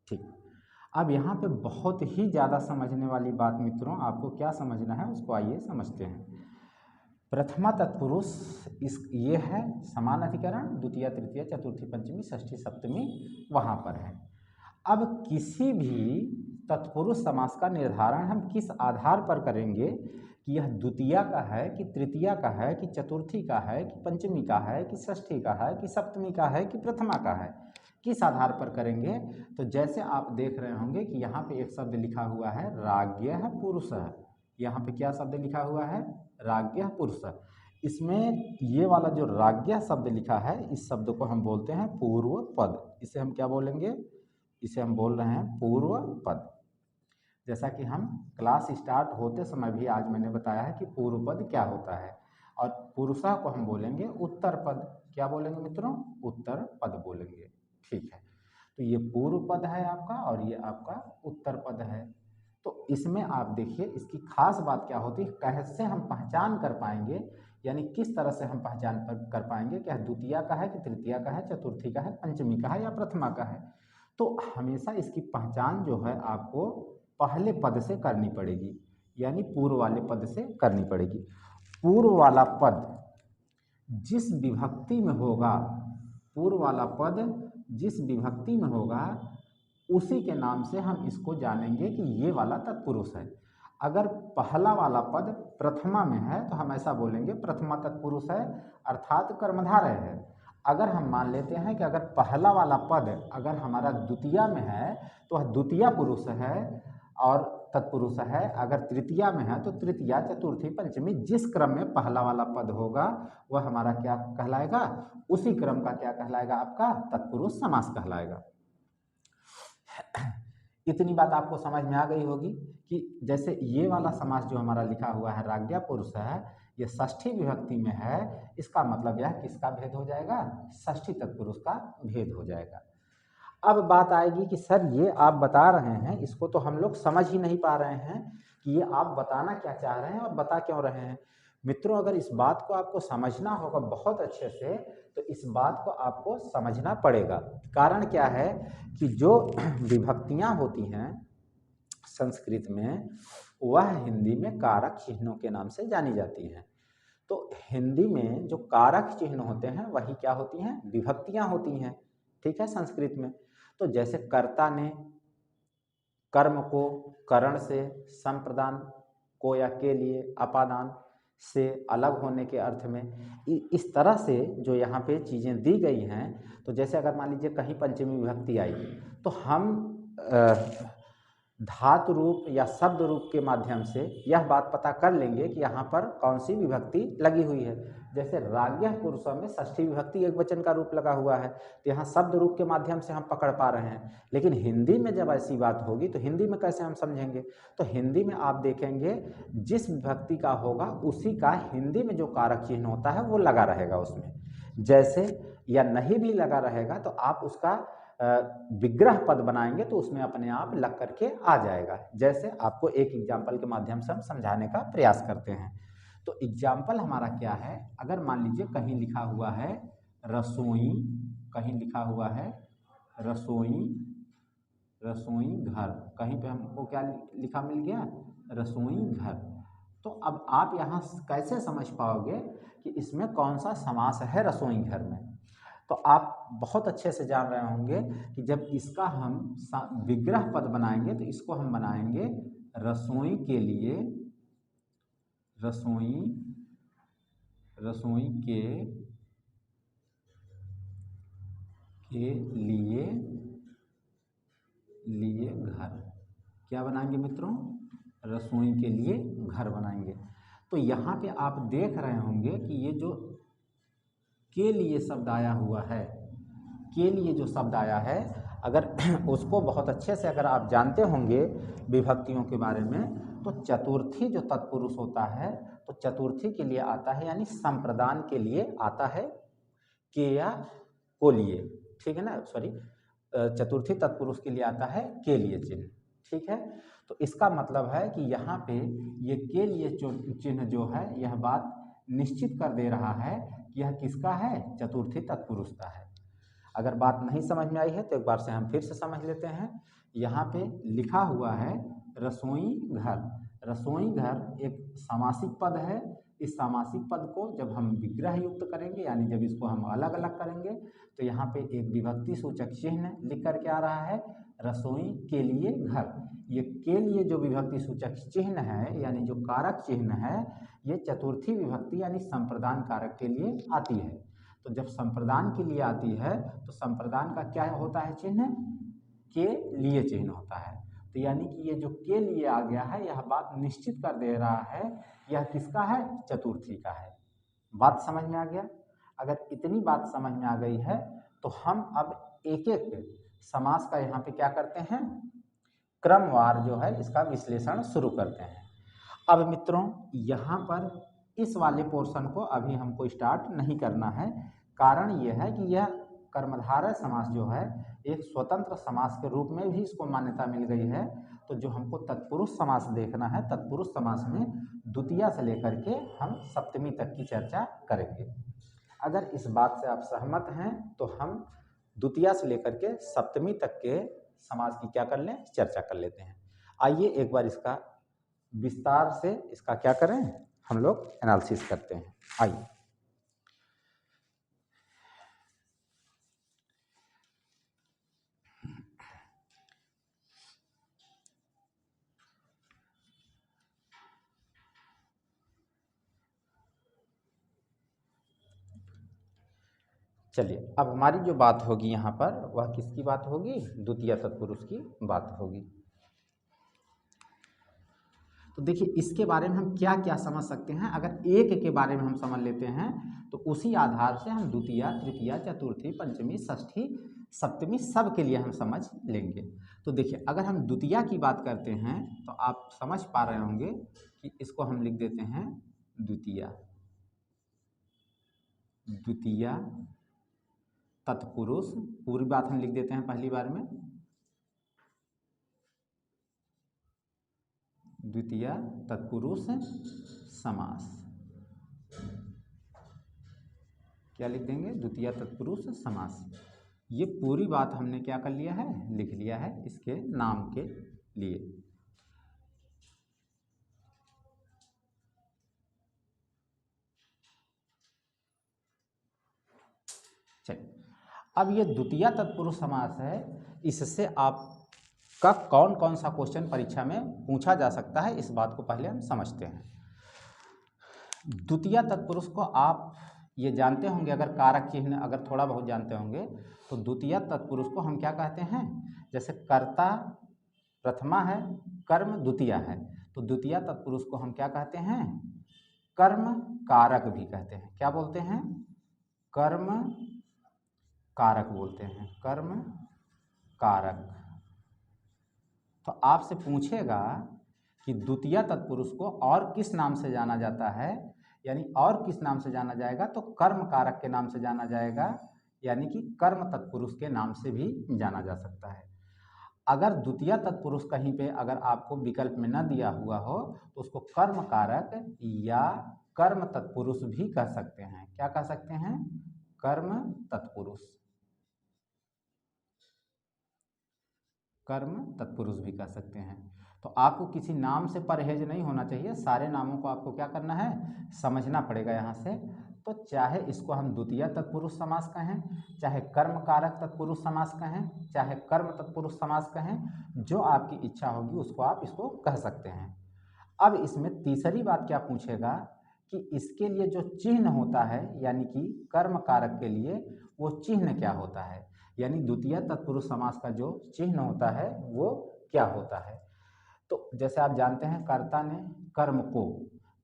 ठीक, अब यहाँ पे बहुत ही ज़्यादा समझने वाली बात मित्रों, आपको क्या समझना है उसको आइए समझते हैं। प्रथमा तत्पुरुष ये है समान अधिकरण, द्वितीय तृतीय चतुर्थी पंचमी षष्ठी सप्तमी वहाँ पर है। अब किसी भी तत्पुरुष समास का निर्धारण हम किस आधार पर करेंगे कि यह द्वितीय का है कि तृतीय का है कि चतुर्थी का है कि पंचमी का है कि षष्ठी का है कि सप्तमी का है कि प्रथमा का है, किस आधार पर करेंगे? तो जैसे आप देख रहे होंगे कि यहाँ पे एक शब्द लिखा हुआ है राज्ञः पुरुषः। यहाँ पे क्या शब्द लिखा हुआ है? राज्ञः पुरुषः। इसमें ये वाला जो राज्ञः शब्द लिखा है, इस शब्द को हम बोलते हैं पूर्व पद। इसे हम क्या बोलेंगे? इसे हम बोल रहे हैं पूर्व पद। जैसा कि हम क्लास स्टार्ट होते समय भी आज मैंने बताया है कि पूर्व पद क्या होता है, और पुरुषः को हम बोलेंगे उत्तर पद। क्या बोलेंगे मित्रों? उत्तर पद बोलेंगे। ठीक है, तो ये पूर्व पद है आपका और ये आपका उत्तर पद है। तो इसमें आप देखिए इसकी खास बात क्या होती है, कैसे हम पहचान कर पाएंगे, यानी किस तरह से हम पहचान कर पाएंगे कि द्वितीय का है कि तृतीय का है, चतुर्थी का है, पंचमी का है या प्रथमा का है। तो हमेशा इसकी पहचान जो है आपको पहले पद से करनी पड़ेगी, यानी पूर्व वाले पद से करनी पड़ेगी। पूर्व वाला पद जिस विभक्ति में होगा, पूर्व वाला पद जिस विभक्ति में होगा उसी के नाम से हम इसको जानेंगे कि ये वाला तत्पुरुष है। अगर पहला वाला पद प्रथमा में है तो हम ऐसा बोलेंगे प्रथमा तत्पुरुष है, अर्थात कर्मधारय है। अगर हम मान लेते हैं कि अगर पहला वाला पद अगर हमारा द्वितीय में है तो वह द्वितीय पुरुष है और तत्पुरुष है। अगर तृतीया में है तो तृतीया चतुर्थी पंचमी, जिस क्रम में पहला वाला पद होगा वह हमारा क्या कहलाएगा? उसी क्रम का क्या कहलाएगा? आपका तत्पुरुष समास कहलाएगा। इतनी बात आपको समझ में आ गई होगी कि जैसे ये वाला समास जो हमारा लिखा हुआ है राज्ञः पुरुष है, ये षष्ठी विभक्ति में है, इसका मतलब यह किसका भेद हो जाएगा? षष्ठी तत्पुरुष का भेद हो जाएगा। अब बात आएगी कि सर ये आप बता रहे हैं, इसको तो हम लोग समझ ही नहीं पा रहे हैं कि ये आप बताना क्या चाह रहे हैं और बता क्यों रहे हैं। मित्रों, अगर इस बात को आपको समझना होगा बहुत अच्छे से तो इस बात को आपको समझना पड़ेगा। कारण क्या है कि जो विभक्तियां होती हैं संस्कृत में वह हिंदी में कारक चिन्हों के नाम से जानी जाती हैं। तो हिंदी में जो कारक चिन्ह होते हैं वही क्या होती हैं? विभक्तियां होती हैं। ठीक है, संस्कृत में तो जैसे कर्ता ने कर्म को करण से, संप्रदान को या के लिए, अपादान से अलग होने के अर्थ में, इस तरह से जो यहाँ पे चीज़ें दी गई हैं। तो जैसे अगर मान लीजिए कहीं पंचमी विभक्ति आई तो हम धातु रूप या शब्द रूप के माध्यम से यह बात पता कर लेंगे कि यहाँ पर कौन सी विभक्ति लगी हुई है। जैसे राज्ञः पुरुषः में षष्ठी विभक्ति एक वचन का रूप लगा हुआ है, तो यहाँ शब्द रूप के माध्यम से हम पकड़ पा रहे हैं। लेकिन हिंदी में जब ऐसी बात होगी तो हिंदी में कैसे हम समझेंगे? तो हिंदी में आप देखेंगे जिस विभक्ति का होगा उसी का हिंदी में जो कारक चिन्ह होता है वो लगा रहेगा उसमें। जैसे या नहीं भी लगा रहेगा तो आप उसका विग्रह पद बनाएंगे तो उसमें अपने आप लग करके आ जाएगा। जैसे आपको एक एग्जाम्पल के माध्यम से हम समझाने का प्रयास करते हैं। तो एग्जाम्पल हमारा क्या है, अगर मान लीजिए कहीं लिखा हुआ है रसोई, कहीं लिखा हुआ है रसोई, रसोई घर, कहीं पे हमको क्या लिखा मिल गया? रसोई घर। तो अब आप यहाँ कैसे समझ पाओगे कि इसमें कौन सा समास है रसोई घर में? तो आप बहुत अच्छे से जान रहे होंगे कि जब इसका हम विग्रह पद बनाएंगे तो इसको हम बनाएंगे रसोई के लिए, रसोई, रसोई के लिए घर। क्या बनाएंगे मित्रों? रसोई के लिए घर बनाएंगे। तो यहाँ पे आप देख रहे होंगे कि ये जो के लिए शब्द आया हुआ है, के लिए जो शब्द आया है, अगर उसको बहुत अच्छे से अगर आप जानते होंगे विभक्तियों के बारे में, तो चतुर्थी जो तत्पुरुष होता है तो चतुर्थी के लिए आता है, यानी संप्रदान के लिए आता है के या को लिए, ठीक है ना, सॉरी, चतुर्थी तत्पुरुष के लिए आता है के लिए चिन्ह, ठीक है। तो इसका मतलब है कि यहाँ पे ये के लिए चिन्ह जो है यह बात निश्चित कर दे रहा है कि यह किसका है? चतुर्थी तत्पुरुष का है। अगर बात नहीं समझ में आई है तो एक बार से हम फिर से समझ लेते हैं। यहाँ पे लिखा हुआ है रसोई घर। रसोई घर एक सामासिक पद है। इस सामासिक पद को जब हम विग्रह युक्त करेंगे, यानी जब इसको हम अलग अलग करेंगे, तो यहाँ पे एक विभक्ति सूचक चिन्ह लिख करके आ रहा है, रसोई के लिए घर। ये के लिए जो विभक्ति सूचक चिन्ह है, यानी जो कारक चिन्ह है, ये चतुर्थी विभक्ति यानी संप्रदान कारक के लिए आती है। तो जब संप्रदान के लिए आती है तो संप्रदान का क्या होता है चिन्ह? के लिए चिन्ह होता है। तो यानी कि ये जो के लिए आ गया है, यह बात निश्चित कर दे रहा है यह किसका है? चतुर्थी का है। बात समझ में आ गया? अगर इतनी बात समझ में आ गई है तो हम अब एक एक समास का यहाँ पे क्या करते हैं, क्रमवार जो है इसका विश्लेषण शुरू करते हैं। अब मित्रों यहाँ पर इस वाले पोर्शन को अभी हमको स्टार्ट नहीं करना है। कारण यह है कि यह कर्मधारय समास जो है एक स्वतंत्र समास के रूप में भी इसको मान्यता मिल गई है। तो जो हमको तत्पुरुष समास देखना है, तत्पुरुष समास में द्वितीया से लेकर के हम सप्तमी तक की चर्चा करेंगे। अगर इस बात से आप सहमत हैं तो हम द्वितीया से लेकर के सप्तमी तक के समास की क्या कर लें, चर्चा कर लेते हैं। आइए एक बार इसका विस्तार से इसका क्या करें, हम लोग एनालिसिस करते हैं। आइए चलिए, अब हमारी जो बात होगी यहाँ पर वह किसकी बात होगी? द्वितीय तत्पुरुष की बात होगी। तो देखिए इसके बारे में हम क्या क्या समझ सकते हैं। अगर एक के बारे में हम समझ लेते हैं तो उसी आधार से हम द्वितीया, तृतीया, चतुर्थी, पंचमी, षष्ठी, सप्तमी सब के लिए हम समझ लेंगे। तो देखिए अगर हम द्वितीया की बात करते हैं तो आप समझ पा रहे होंगे कि इसको हम लिख देते हैं द्वितीया। द्वितीया तत्पुरुष, पूरी बात हम लिख देते हैं पहली बार में, द्वितीया तत्पुरुष समास। क्या लिख देंगे? द्वितीया तत्पुरुष समास। ये पूरी बात हमने क्या कर लिया है, लिख लिया है इसके नाम के लिए। चलिए, अब ये द्वितीया तत्पुरुष समास है, इससे आपका कौन कौन सा क्वेश्चन परीक्षा में पूछा जा सकता है, इस बात को पहले हम समझते हैं। द्वितीया तत्पुरुष को आप ये जानते होंगे, अगर कारक चिन्ह अगर थोड़ा बहुत जानते होंगे तो द्वितीया तत्पुरुष को हम क्या कहते हैं? जैसे कर्ता प्रथमा है, कर्म द्वितीया है, तो द्वितीया तत्पुरुष को हम क्या कहते हैं? कर्म कारक भी कहते हैं। क्या बोलते हैं? कर्म कारक बोलते हैं, कर्म कारक। तो आपसे पूछेगा कि द्वितीया तत्पुरुष को और किस नाम से जाना जाता है, यानी और किस नाम से जाना जाएगा, तो कर्म कारक के नाम से जाना जाएगा, यानी कि कर्म तत्पुरुष के नाम से भी जाना जा सकता है। अगर द्वितीया तत्पुरुष कहीं पे अगर आपको विकल्प में न दिया हुआ हो तो उसको कर्म कारक या कर्म तत्पुरुष भी कह सकते हैं। क्या कह सकते हैं? कर्म तत्पुरुष, कर्म तत्पुरुष भी कह सकते हैं। तो आपको किसी नाम से परहेज नहीं होना चाहिए, सारे नामों को आपको क्या करना है, समझना पड़ेगा यहाँ से। तो चाहे इसको हम द्वितीय तत्पुरुष समास कहें, चाहे कर्म कारक तत्पुरुष समास कहें, चाहे कर्म तत्पुरुष समास कहें, जो आपकी इच्छा होगी उसको आप इसको कह सकते हैं। अब इसमें तीसरी बात क्या पूछेगा कि इसके लिए जो चिन्ह होता है यानी कि कर्म कारक के लिए वो चिन्ह क्या होता है, यानी द्वितीय तत्पुरुष समास का जो चिन्ह होता है वो क्या होता है। तो जैसे आप जानते हैं कर्ता ने कर्म को,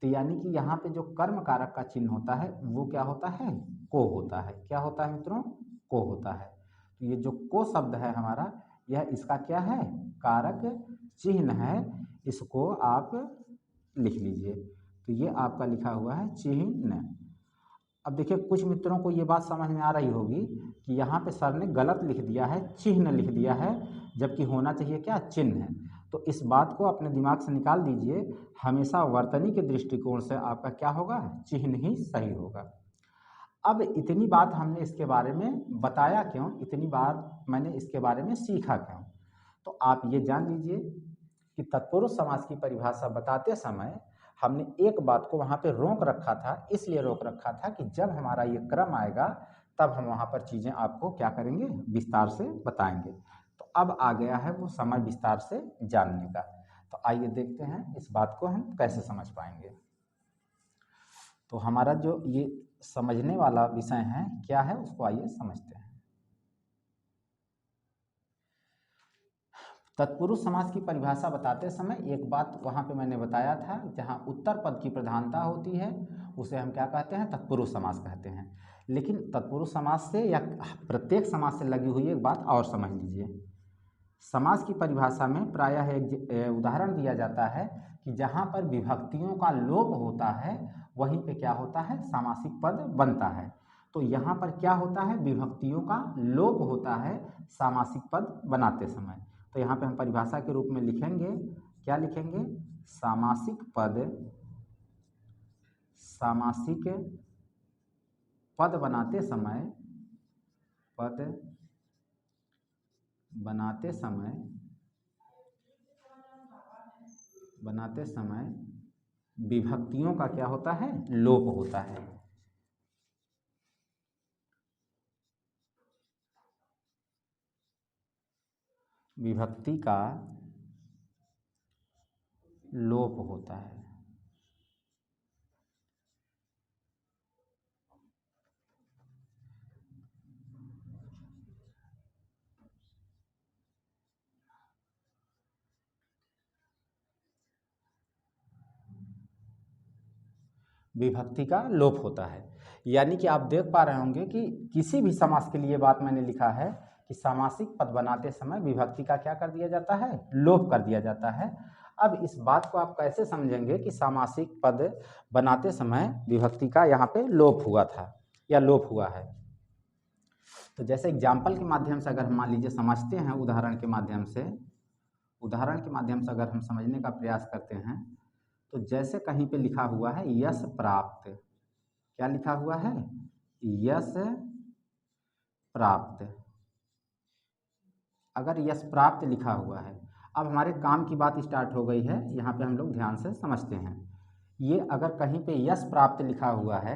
तो यानी कि यहाँ पे जो कर्म कारक का चिन्ह होता है वो क्या होता है, को होता है। क्या होता है मित्रों, को होता है। तो ये जो को शब्द है हमारा, यह इसका क्या है, कारक चिन्ह है। इसको आप लिख लीजिए। तो ये आपका लिखा हुआ है चिन्ह। अब देखिए कुछ मित्रों को ये बात समझ में आ रही होगी कि यहाँ पे सर ने गलत लिख दिया है, चिन्ह लिख दिया है, जबकि होना चाहिए क्या, चिन्ह है। तो इस बात को अपने दिमाग से निकाल दीजिए। हमेशा वर्तनी के दृष्टिकोण से आपका क्या होगा, चिन्ह ही सही होगा। अब इतनी बात हमने इसके बारे में बताया क्यों, इतनी बार मैंने इसके बारे में सीखा क्यों, तो आप ये जान लीजिए कि तत्पुरुष समास की परिभाषा बताते समय हमने एक बात को वहाँ पे रोक रखा था। इसलिए रोक रखा था कि जब हमारा ये क्रम आएगा तब हम वहाँ पर चीज़ें आपको क्या करेंगे, विस्तार से बताएंगे। तो अब आ गया है वो समय विस्तार से जानने का। तो आइए देखते हैं इस बात को हम कैसे समझ पाएंगे। तो हमारा जो ये समझने वाला विषय है क्या है, उसको आइए समझते हैं। तत्पुरुष समास की परिभाषा बताते समय एक बात वहाँ पे मैंने बताया था, जहाँ उत्तर पद की प्रधानता होती है उसे हम क्या कहते हैं, तत्पुरुष समास कहते हैं। लेकिन तत्पुरुष समास से या प्रत्येक समास से लगी हुई एक बात और समझ लीजिए। समास की परिभाषा में प्रायः एक उदाहरण दिया जाता है कि जहाँ पर विभक्तियों का लोप होता है वहीं पे क्या होता है, सामासिक पद बनता है। तो यहाँ पर क्या होता है, विभक्तियों का लोप होता है सामासिक पद बनाते समय। तो यहाँ पे हम परिभाषा के रूप में लिखेंगे, क्या लिखेंगे, सामासिक पद, सामासिक पद बनाते समय, पद बनाते समय विभक्तियों का क्या होता है, लोप होता है। विभक्ति का लोप होता है। विभक्ति का लोप होता है, यानी कि आप देख पा रहे होंगे कि किसी भी समास के लिए बात मैंने लिखा है कि सामासिक पद बनाते समय विभक्ति का क्या कर दिया जाता है, लोप कर दिया जाता है। अब इस बात को आप कैसे समझेंगे कि सामासिक पद बनाते समय विभक्ति का यहाँ पे लोप हुआ था या लोप हुआ है। तो जैसे एग्जाम्पल के माध्यम से अगर हम मान लीजिए समझते हैं, उदाहरण के माध्यम से अगर हम समझने का प्रयास करते हैं, तो जैसे कहीं पे लिखा हुआ है यश प्राप्त, क्या लिखा हुआ है, यश प्राप्त। अगर यश प्राप्त लिखा हुआ है, अब हमारे काम की बात स्टार्ट हो गई है, यहाँ पे हम लोग ध्यान से समझते हैं। ये अगर कहीं पे यश प्राप्त लिखा हुआ है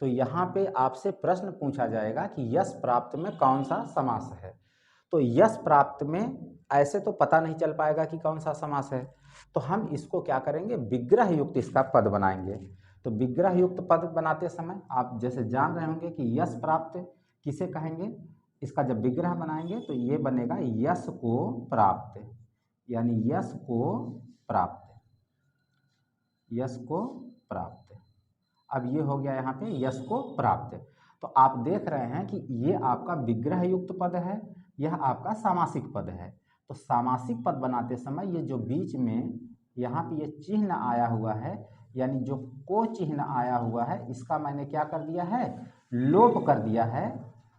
तो यहाँ पे आपसे प्रश्न पूछा जाएगा कि यश प्राप्त में कौन सा समास है। तो यश प्राप्त में ऐसे तो पता नहीं चल पाएगा कि कौन सा समास है, तो हम इसको क्या करेंगे, विग्रह युक्त इसका पद बनाएंगे। तो विग्रह युक्त पद बनाते समय आप जैसे जान रहे होंगे कि यश प्राप्त किसे कहेंगे, इसका जब विग्रह बनाएंगे तो ये बनेगा यश को प्राप्त, यानी यश को प्राप्त, यश को प्राप्त। अब ये हो गया यहाँ पे यश को प्राप्त। तो आप देख रहे हैं कि ये आपका विग्रह युक्त पद है, यह आपका सामासिक पद है। तो सामासिक पद बनाते समय ये जो बीच में यहाँ पे ये चिन्ह आया हुआ है, यानी जो को चिन्ह आया हुआ है, इसका मैंने क्या कर दिया है, लोप कर दिया है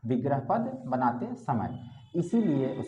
विग्रह पद बनाते समय। इसीलिए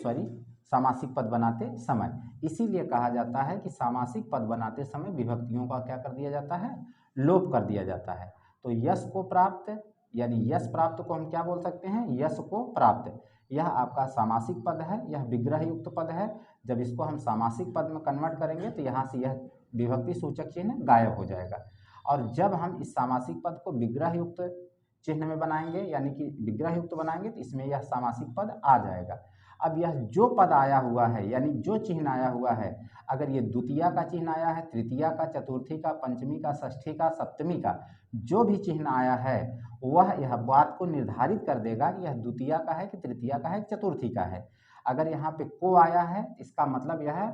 सामासिक पद बनाते समय, इसीलिए कहा जाता है कि सामासिक पद बनाते समय विभक्तियों का क्या कर दिया जाता है, लोप कर दिया जाता है। तो यश को प्राप्त, यानी यश प्राप्त को हम क्या बोल सकते हैं, यश को प्राप्त। यह आपका सामासिक पद है, यह विग्रह युक्त पद है। जब इसको हम सामासिक पद में कन्वर्ट करेंगे तो यहाँ से यह विभक्ति सूचक चिन्ह गायब हो जाएगा। और जब हम इस सामासिक पद को विग्रह युक्त चिन्ह में बनाएंगे, यानी कि विग्रह युक्त बनाएंगे, तो इसमें यह सामासिक पद आ जाएगा। अब यह जो पद आया हुआ है यानी जो चिन्ह आया हुआ है, अगर ये द्वितीया का चिन्ह आया है, तृतीया का, चतुर्थी का, पंचमी का, षष्ठी का, सप्तमी का, जो भी चिन्ह आया है वह यह बात को निर्धारित कर देगा कि यह द्वितीया का है कि तृतीया का है कि चतुर्थी का है। अगर यहाँ पे को आया है इसका मतलब यह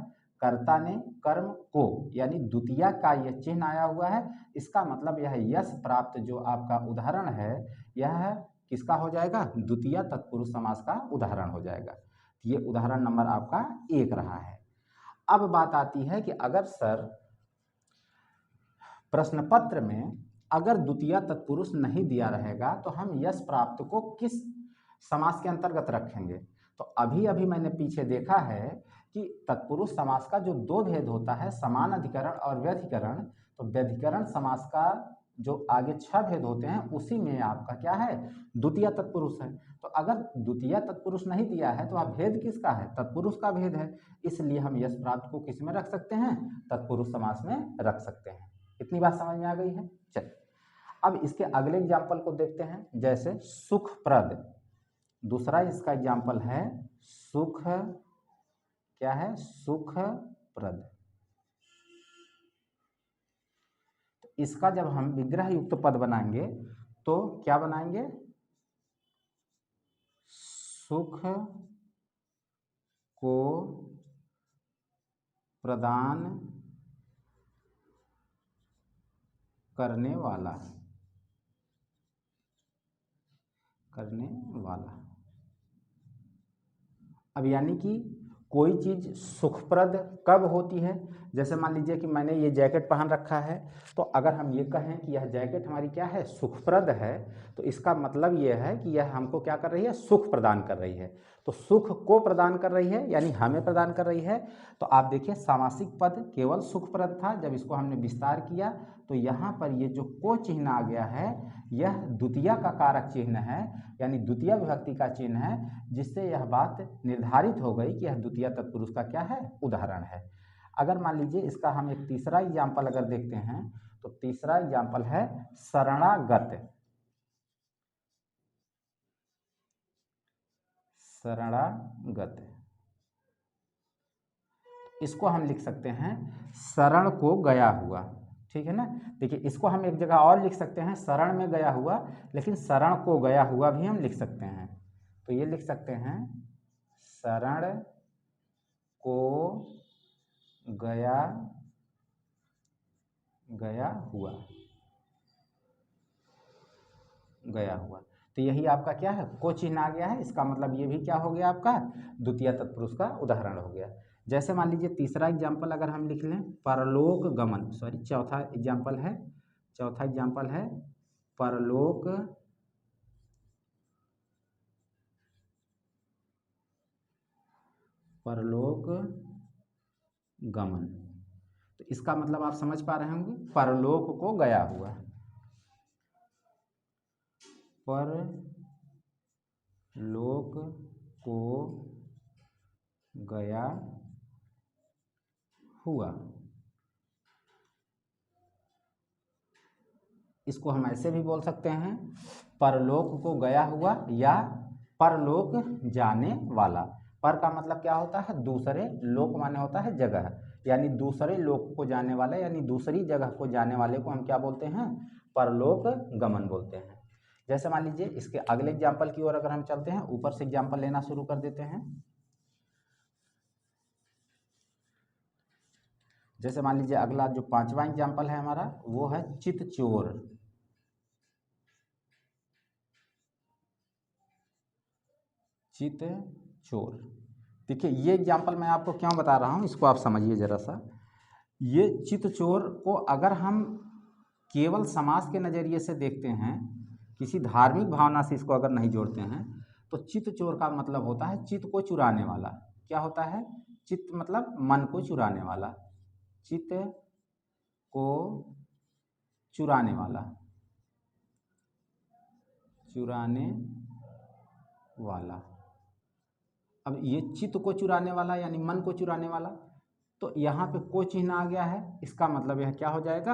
कर्ता ने कर्म को यानी द्वितीया का यह चिन्ह आया हुआ है, इसका मतलब यह यश प्राप्त जो आपका उदाहरण है यह किसका हो जाएगा, द्वितीया तत्पुरुष समास का उदाहरण हो जाएगा। ये उदाहरण नंबर आपका 1 रहा है। अब बात आती है कि अगर सर प्रश्न पत्र में अगर द्वितीया तत्पुरुष नहीं दिया रहेगा तो हम यश प्राप्त को किस समास के अंतर्गत रखेंगे। तो अभी अभी मैंने पीछे देखा है कि तत्पुरुष समास का जो 2 भेद होता है, समान अधिकरण और व्यधिकरण, तो व्यधिकरण समास का जो आगे 6 भेद होते हैं उसी में आपका क्या है, द्वितीय तत्पुरुष है। तो अगर द्वितीय तत्पुरुष नहीं दिया है तो वह भेद किसका है, तत्पुरुष का भेद है, इसलिए हम यश प्राप्त को किस में रख सकते हैं, तत्पुरुष समास में रख सकते हैं। इतनी बात समझ में आ गई है। चलिए अब इसके अगले एग्जाम्पल को देखते हैं, जैसे सुखप्रद, दूसरा इसका एग्जाम्पल है सुख, क्या है, सुखप्रद। तो इसका जब हम विग्रह युक्त पद बनाएंगे तो क्या बनाएंगे, सुख को प्रदान करने वाला, अब यानी कि कोई चीज सुखप्रद कब होती है, जैसे मान लीजिए कि मैंने ये जैकेट पहन रखा है, तो अगर हम ये कहें कि यह जैकेट हमारी क्या है, सुखप्रद है, तो इसका मतलब ये है कि यह हमको क्या कर रही है, सुख प्रदान कर रही है। तो सुख को प्रदान कर रही है यानी हमें प्रदान कर रही है। तो आप देखिए सामासिक पद केवल सुखप्रद था, जब इसको हमने विस्तार किया तो यहाँ पर ये जो को चिन्ह आ गया है यह द्वितीय का कारक चिन्ह है, यानी द्वितीय विभक्ति का चिन्ह है, जिससे यह बात निर्धारित हो गई कि यह द्वितीय तत्पुरुष का क्या है, उदाहरण है। अगर मान लीजिए इसका हम एक तीसरा एग्जाम्पल अगर देखते हैं तो तीसरा एग्जाम्पल है शरणागत। शरणागत इसको हम लिख सकते हैं शरण को गया हुआ, ठीक है ना। देखिए इसको हम एक जगह और लिख सकते हैं शरण में गया हुआ, लेकिन शरण को गया हुआ भी हम लिख सकते हैं। तो ये लिख सकते हैं शरण को गया हुआ, तो यही आपका क्या है, को चिन्ह आ गया है, इसका मतलब ये भी क्या हो गया आपका, द्वितीय तत्पुरुष का उदाहरण हो गया। जैसे मान लीजिए तीसरा एग्जाम्पल अगर हम लिख लें परलोक गमन, सॉरी चौथा एग्जाम्पल है परलोक गमन। तो इसका मतलब आप समझ पा रहे होंगे, परलोक को गया हुआ, परलोक को गया हुआ। इसको हम ऐसे भी बोल सकते हैं परलोक को गया हुआ या परलोक जाने वाला। पर का मतलब क्या होता है, दूसरे, लोक माने होता है जगह, यानी दूसरे लोक को जाने वाला, यानी दूसरी जगह को जाने वाले को हम क्या बोलते हैं, परलोक गमन बोलते हैं। जैसे मान लीजिए इसके अगले एग्जाम्पल की ओर अगर हम चलते हैं, ऊपर से एग्जाम्पल लेना शुरू कर देते हैं। जैसे मान लीजिए अगला जो 5वां एग्जाम्पल है हमारा वो है चितचोर। देखिए ये एग्जाम्पल मैं आपको क्यों बता रहा हूँ, इसको आप समझिए जरा सा। ये चितचोर को अगर हम केवल समास के नज़रिए से देखते हैं, किसी धार्मिक भावना से इसको अगर नहीं जोड़ते हैं, तो चितचोर का मतलब होता है चित्त को चुराने वाला। क्या होता है, चित्त मतलब मन को चुराने वाला, चित्त को चुराने वाला। अब ये चित्त को चुराने वाला यानी मन को चुराने वाला, तो यहाँ पे को चिन्ह आ गया है, इसका मतलब यह क्या हो जाएगा,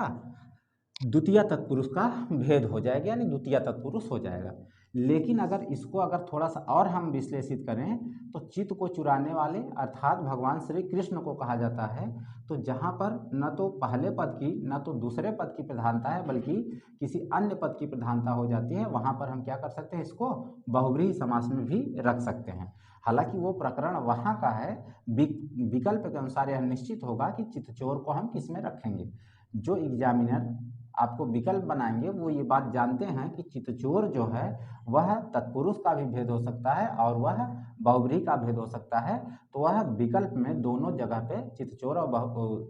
द्वितीय तत्पुरुष का भेद हो जाएगा, यानी द्वितीय तत्पुरुष हो जाएगा। लेकिन अगर इसको अगर थोड़ा सा और हम विश्लेषित करें तो चित्त को चुराने वाले अर्थात भगवान श्री कृष्ण को कहा जाता है। तो जहाँ पर न तो पहले पद की न तो दूसरे पद की प्रधानता है बल्कि किसी अन्य पद की प्रधानता हो जाती है, वहाँ पर हम क्या कर सकते हैं, इसको बहुव्रीहि समास में भी रख सकते हैं। हालांकि वो प्रकरण वहाँ का है, विकल्प के अनुसार यह निश्चित होगा कि चित्तचोर को हम किस में रखेंगे। जो एग्जामिनर आपको विकल्प बनाएंगे वो ये बात जानते हैं कि चित्तचोर जो है वह तत्पुरुष का भी भेद हो सकता है और वह बहुव्रीहि का भेद हो सकता है। तो वह विकल्प में दोनों जगह पे चित्तचोर और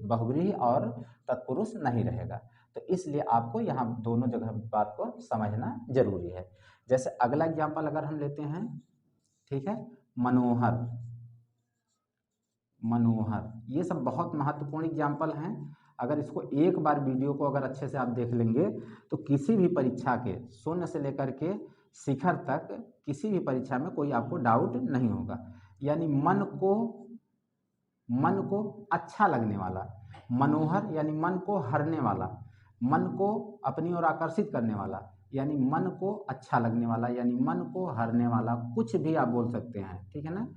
बहुव्रीहि और तत्पुरुष नहीं रहेगा। तो इसलिए आपको यहाँ दोनों जगह बात को समझना जरूरी है। जैसे अगला एग्जाम्पल अगर हम लेते हैं, ठीक है, मनोहर। मनोहर, ये सब बहुत महत्वपूर्ण एग्जाम्पल हैं। अगर इसको एक बार वीडियो को अगर अच्छे से आप देख लेंगे तो किसी भी परीक्षा के शून्य से लेकर के शिखर तक किसी भी परीक्षा में कोई आपको डाउट नहीं होगा। यानी मन को अच्छा लगने वाला, मनोहर यानी मन को हरने वाला, मन को अपनी ओर आकर्षित करने वाला, यानी मन को अच्छा लगने वाला, यानी मन को हरने वाला, कुछ भी आप बोल सकते हैं, ठीक है ना।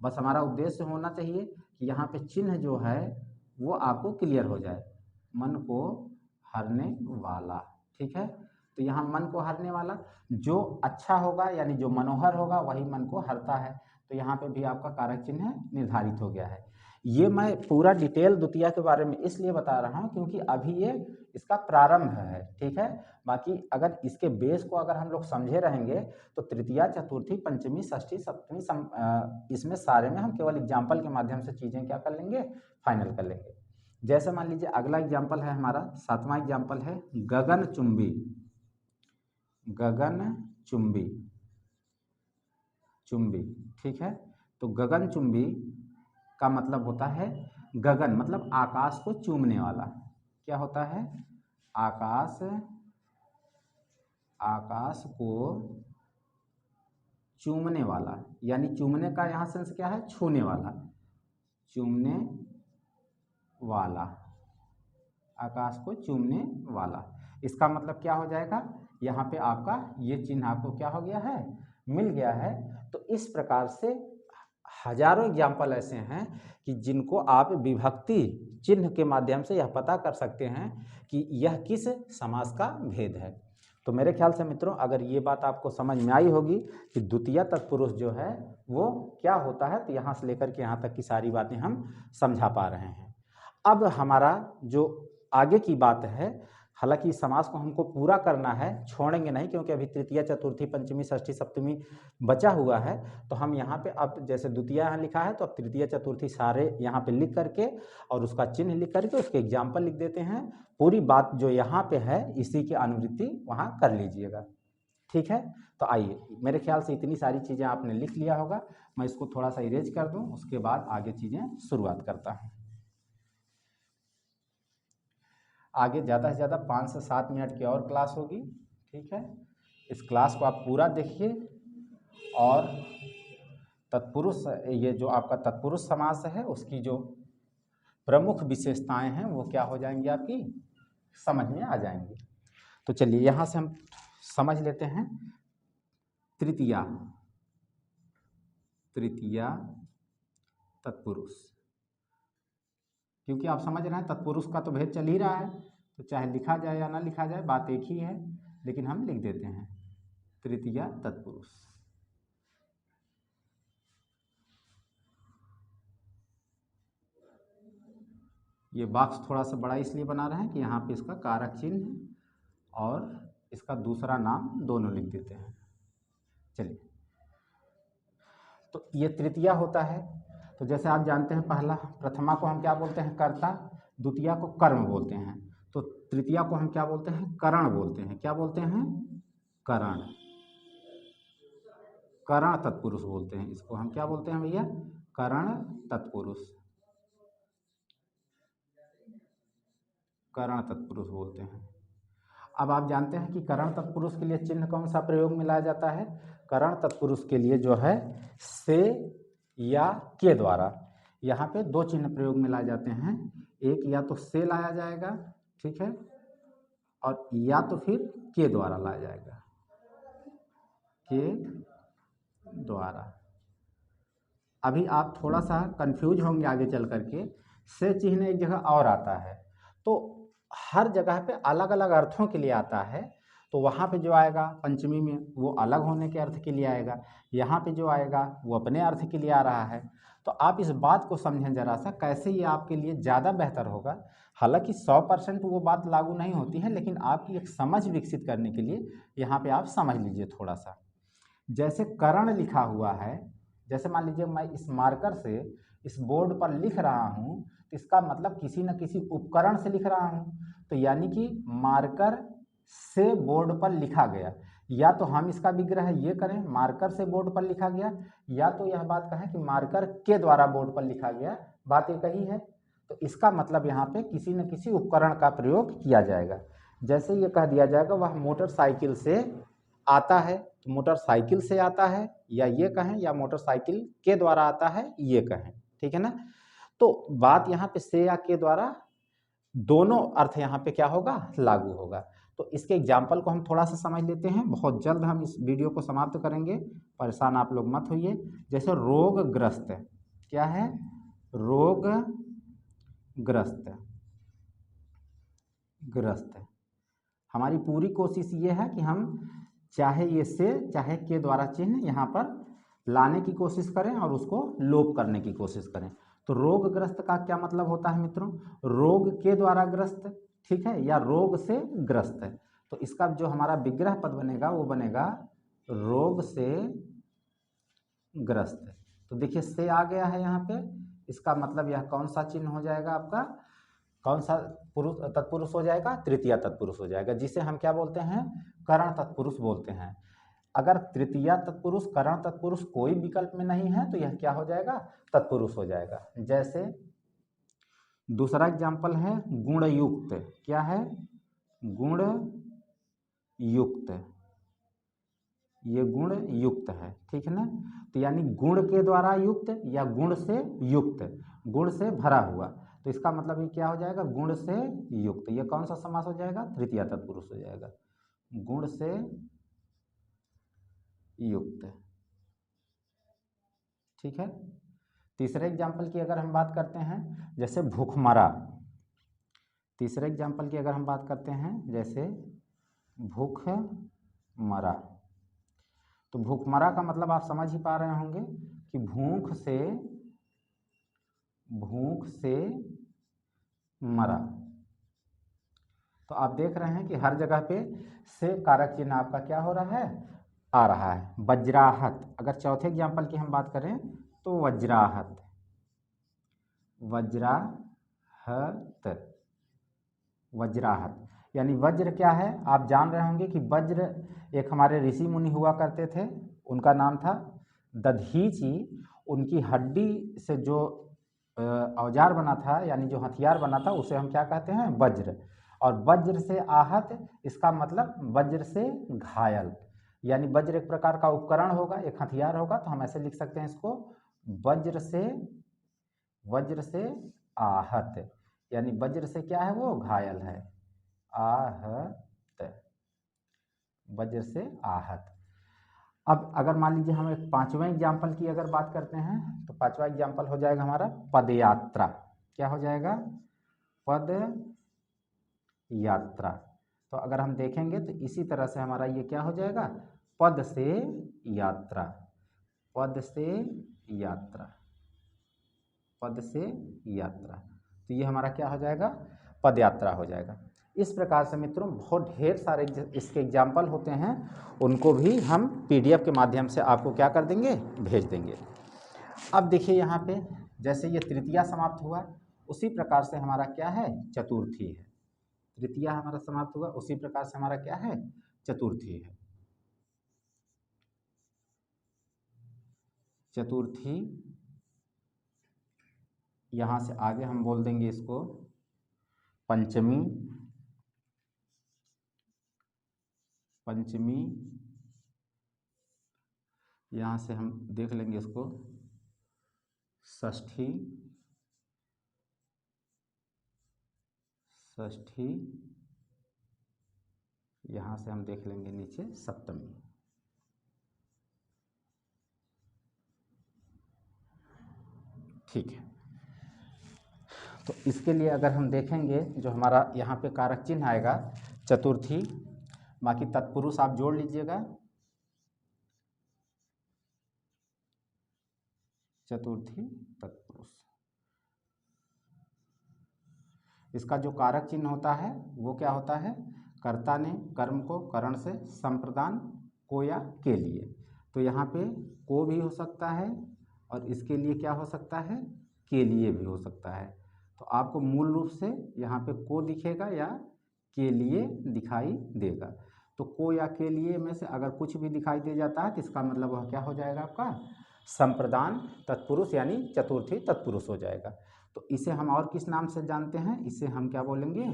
बस हमारा उद्देश्य होना चाहिए कि यहाँ पे चिन्ह जो है वो आपको क्लियर हो जाए। मन को हरने वाला, ठीक है। तो यहाँ मन को हरने वाला जो अच्छा होगा यानी जो मनोहर होगा वही मन को हरता है। तो यहाँ पे भी आपका कारक चिन्ह निर्धारित हो गया है। ये मैं पूरा डिटेल द्वितीया के बारे में इसलिए बता रहा हूँ क्योंकि अभी ये इसका प्रारंभ है, ठीक है। बाकी अगर इसके बेस को अगर हम लोग समझे रहेंगे तो तृतीया, चतुर्थी, पंचमी, षष्ठी, सप्तमी इसमें सारे में हम केवल एग्जाम्पल के माध्यम से चीज़ें क्या कर लेंगे, फाइनल कर लेंगे। जैसे मान लीजिए अगला एग्जाम्पल है हमारा 7वां एग्जाम्पल है गगनचुंबी। गगनचुंबी, चुंबी, ठीक है। तो गगनचुंबी का मतलब होता है गगन मतलब आकाश को चूमने वाला। क्या होता है, आकाश को चूमने वाला, यानी चूमने का यहाँ सेंस क्या है, छूने वाला, चूमने वाला, आकाश को चूमने वाला। इसका मतलब क्या हो जाएगा, यहाँ पे आपका ये चिन्ह आपको क्या हो गया है, मिल गया है। तो इस प्रकार से हजारों एग्जाम्पल ऐसे हैं कि जिनको आप विभक्ति चिन्ह के माध्यम से यह पता कर सकते हैं कि यह किस समास का भेद है। तो मेरे ख्याल से मित्रों अगर ये बात आपको समझ में आई होगी कि द्वितीय तत्पुरुष जो है वो क्या होता है, तो यहाँ से लेकर के यहाँ तक की सारी बातें हम समझा पा रहे हैं। अब हमारा जो आगे की बात है, हालांकि इस समास को हमको पूरा करना है, छोड़ेंगे नहीं, क्योंकि अभी तृतीया, चतुर्थी, पंचमी, षष्ठी, सप्तमी बचा हुआ है। तो हम यहाँ पे अब जैसे द्वितीया यहाँ लिखा है तो अब तृतीया, चतुर्थी सारे यहाँ पे लिख करके और उसका चिन्ह लिख करके उसके एग्जाम्पल लिख देते हैं। पूरी बात जो यहाँ पे है इसी की अनुवृत्ति वहाँ कर लीजिएगा, ठीक है। तो आइए, मेरे ख्याल से इतनी सारी चीज़ें आपने लिख लिया होगा। मैं इसको थोड़ा सा इरेज कर दूँ, उसके बाद आगे चीज़ें शुरुआत करता हूँ। आगे ज़्यादा से ज़्यादा 5 से 7 मिनट की और क्लास होगी, ठीक है। इस क्लास को आप पूरा देखिए और तत्पुरुष, ये जो आपका तत्पुरुष समास है उसकी जो प्रमुख विशेषताएं हैं वो क्या हो जाएंगी, आपकी समझ में आ जाएंगी। तो चलिए यहाँ से हम समझ लेते हैं तृतीया तत्पुरुष, क्योंकि आप समझ रहे हैं तत्पुरुष का तो भेद चल ही रहा है, तो चाहे लिखा जाए या ना लिखा जाए बात एक ही है, लेकिन हम लिख देते हैं तृतीया तत्पुरुष। ये बॉक्स थोड़ा सा बड़ा इसलिए बना रहे हैं कि यहाँ पे इसका कारक चिन्ह और इसका दूसरा नाम दोनों लिख देते हैं। चलिए, तो ये तृतीया होता है। तो जैसे आप जानते हैं पहला प्रथमा को हम क्या बोलते हैं, कर्ता, द्वितीया को कर्म बोलते हैं, तो तृतीया को हम क्या बोलते हैं, करण बोलते हैं। क्या बोलते हैं, करण, करण तत्पुरुष बोलते हैं। इसको हम क्या बोलते हैं भैया, करण तत्पुरुष, करण तत्पुरुष बोलते हैं। अब आप जानते हैं कि करण तत्पुरुष के लिए चिन्ह कौन सा प्रयोग में लाया जाता है, करण तत्पुरुष के लिए जो है से या के द्वारा यहाँ पे दो चिन्ह प्रयोग में लाए जाते हैं। एक या तो से लाया जाएगा, ठीक है, और या तो फिर के द्वारा लाया जाएगा। के द्वारा। अभी आप थोड़ा सा कंफ्यूज होंगे आगे चल करके, से चिन्ह एक जगह और आता है, तो हर जगह पे अलग अलग अर्थों के लिए आता है। तो वहाँ पे जो आएगा पंचमी में वो अलग होने के अर्थ के लिए आएगा, यहाँ पे जो आएगा वो अपने अर्थ के लिए आ रहा है। तो आप इस बात को समझें जरा सा, कैसे ये आपके लिए ज़्यादा बेहतर होगा। हालांकि 100% वो बात लागू नहीं होती है, लेकिन आपकी एक समझ विकसित करने के लिए यहाँ पे आप समझ लीजिए थोड़ा सा। जैसे करण लिखा हुआ है, जैसे मान लीजिए मैं इस मार्कर से इस बोर्ड पर लिख रहा हूँ, तो इसका मतलब किसी न किसी उपकरण से लिख रहा हूँ। तो यानी कि मार्कर से बोर्ड पर लिखा गया, या तो हम इसका विग्रह ये करें मार्कर से बोर्ड पर लिखा गया, या तो यह बात कहें कि मार्कर के द्वारा बोर्ड पर लिखा गया, बात एक ही है। तो इसका मतलब यहाँ पे किसी न किसी उपकरण का प्रयोग किया जाएगा। जैसे ये कह दिया जाएगा वह मोटरसाइकिल से आता है, तो मोटरसाइकिल से आता है या ये कहें, या मोटरसाइकिल के द्वारा आता है ये कहें, ठीक है ना। तो बात यहाँ पे से या के द्वारा दोनों अर्थ यहाँ पे क्या होगा, लागू होगा। तो इसके एग्जाम्पल को हम थोड़ा सा समझ लेते हैं, बहुत जल्द हम इस वीडियो को समाप्त करेंगे, परेशान आप लोग मत होइए। जैसे रोगग्रस्त, क्या है, रोगग्रस्त, ग्रस्त। हमारी पूरी कोशिश ये है कि हम चाहे ये से चाहे के द्वारा चिन्ह यहाँ पर लाने की कोशिश करें और उसको लोप करने की कोशिश करें। तो रोगग्रस्त का क्या मतलब होता है मित्रों, रोग के द्वारा ग्रस्त, ठीक है, या रोग से ग्रस्त है। तो इसका जो हमारा विग्रह पद बनेगा वो बनेगा रोग से ग्रस्त। तो देखिए से आ गया है यहाँ पे, इसका मतलब यह कौन सा चिन्ह हो जाएगा आपका, कौन सा पुरुष तत्पुरुष हो जाएगा, तृतीया तत्पुरुष हो जाएगा, जिसे हम क्या बोलते हैं, करण तत्पुरुष बोलते हैं। अगर तृतीया तत्पुरुष करण तत्पुरुष कोई विकल्प में नहीं है तो यह क्या हो जाएगा, तत्पुरुष हो जाएगा। जैसे दूसरा एग्जाम्पल है गुणयुक्त, क्या है, गुण युक्त, ये गुण युक्त है, ठीक है ना। तो यानी गुण के द्वारा युक्त या गुण से युक्त, गुण से भरा हुआ, तो इसका मतलब ये क्या हो जाएगा, गुण से युक्त। ये कौन सा समास हो जाएगा, तृतीया तत्पुरुष हो जाएगा, गुण से युक्त, ठीक है। तीसरे एग्जाम्पल की अगर हम बात करते हैं, जैसे भूखमरा, तीसरे एग्जाम्पल की अगर हम बात करते हैं जैसे भूखमरा, तो भूखमरा का मतलब आप समझ ही पा रहे होंगे कि भूख से मरा। तो आप देख रहे हैं कि हर जगह पे से कारक चिन्ह आपका क्या हो रहा है, आ रहा है। वज्राहत, अगर चौथे एग्जाम्पल की हम बात करें तो वज्राहत, वज्राहत, वज्राहत, यानी वज्र क्या है, आप जान रहे होंगे कि वज्र एक हमारे ऋषि मुनि हुआ करते थे, उनका नाम था दधीची। उनकी हड्डी से जो औजार बना था, यानी जो हथियार बना था, उसे हम क्या कहते हैं, वज्र। और वज्र से आहत, इसका मतलब वज्र से घायल, यानी वज्र एक प्रकार का उपकरण होगा, एक हथियार होगा, तो हम ऐसे लिख सकते हैं इसको, वज्र से आहत, यानी वज्र से क्या है, वो घायल है, आहत, वज्र से आहत। अब अगर मान लीजिए हम एक पांचवें एग्जाम्पल की अगर बात करते हैं, तो पांचवा एग्जाम्पल हो जाएगा हमारा पदयात्रा, क्या हो जाएगा, पद यात्रा। तो अगर हम देखेंगे तो इसी तरह से हमारा ये क्या हो जाएगा, पद से यात्रा, पद से यात्रा, पद से यात्रा। तो ये हमारा क्या हो जाएगा, पद यात्रा हो जाएगा। इस प्रकार से मित्रों बहुत ढेर सारे इसके एग्जाम्पल होते हैं, उनको भी हम पीडीएफ के माध्यम से आपको क्या कर देंगे, भेज देंगे। अब देखिए यहाँ पे जैसे ये तृतीया समाप्त हुआ, उसी प्रकार से हमारा क्या है, चतुर्थी है। तृतीया हमारा समाप्त हुआ, उसी प्रकार से हमारा क्या है, चतुर्थी है। चतुर्थी, यहाँ से आगे हम बोल देंगे इसको पंचमी, पंचमी, यहाँ से हम देख लेंगे इसको षष्ठी, षष्ठी, यहाँ से हम देख लेंगे नीचे सप्तमी। ठीक है, तो इसके लिए अगर हम देखेंगे जो हमारा यहाँ पे कारक चिन्ह आएगा चतुर्थी, बाकी तत्पुरुष आप जोड़ लीजिएगा, चतुर्थी तत्पुरुष। इसका जो कारक चिन्ह होता है वो क्या होता है, कर्ता ने कर्म को करण से संप्रदान को या के लिए, तो यहाँ पे को भी हो सकता है और इसके लिए क्या हो सकता है, के लिए भी हो सकता है। तो आपको मूल रूप से यहाँ पे को दिखेगा या के लिए दिखाई देगा। तो को या के लिए में से अगर कुछ भी दिखाई दे जाता है तो इसका मतलब वह क्या हो जाएगा, आपका संप्रदान तत्पुरुष यानी चतुर्थी तत्पुरुष हो जाएगा। तो इसे हम और किस नाम से जानते हैं, इसे हम क्या बोलेंगे,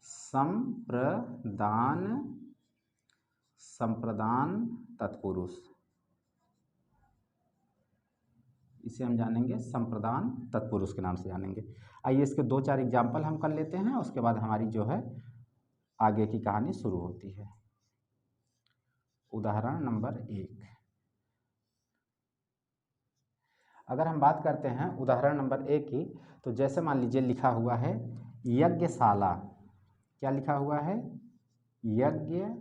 संप्रदान, संप्रदान तत्पुरुष, इसे हम जानेंगे संप्रदान तत्पुरुष के नाम से जानेंगे। आइए इसके 2-4 एग्जाम्पल हम कर लेते हैं, उसके बाद हमारी जो है आगे की कहानी शुरू होती है। उदाहरण नंबर 1, अगर हम बात करते हैं उदाहरण नंबर 1 की, तो जैसे मान लीजिए लिखा हुआ है यज्ञशाला, क्या लिखा हुआ है, यज्ञशाला।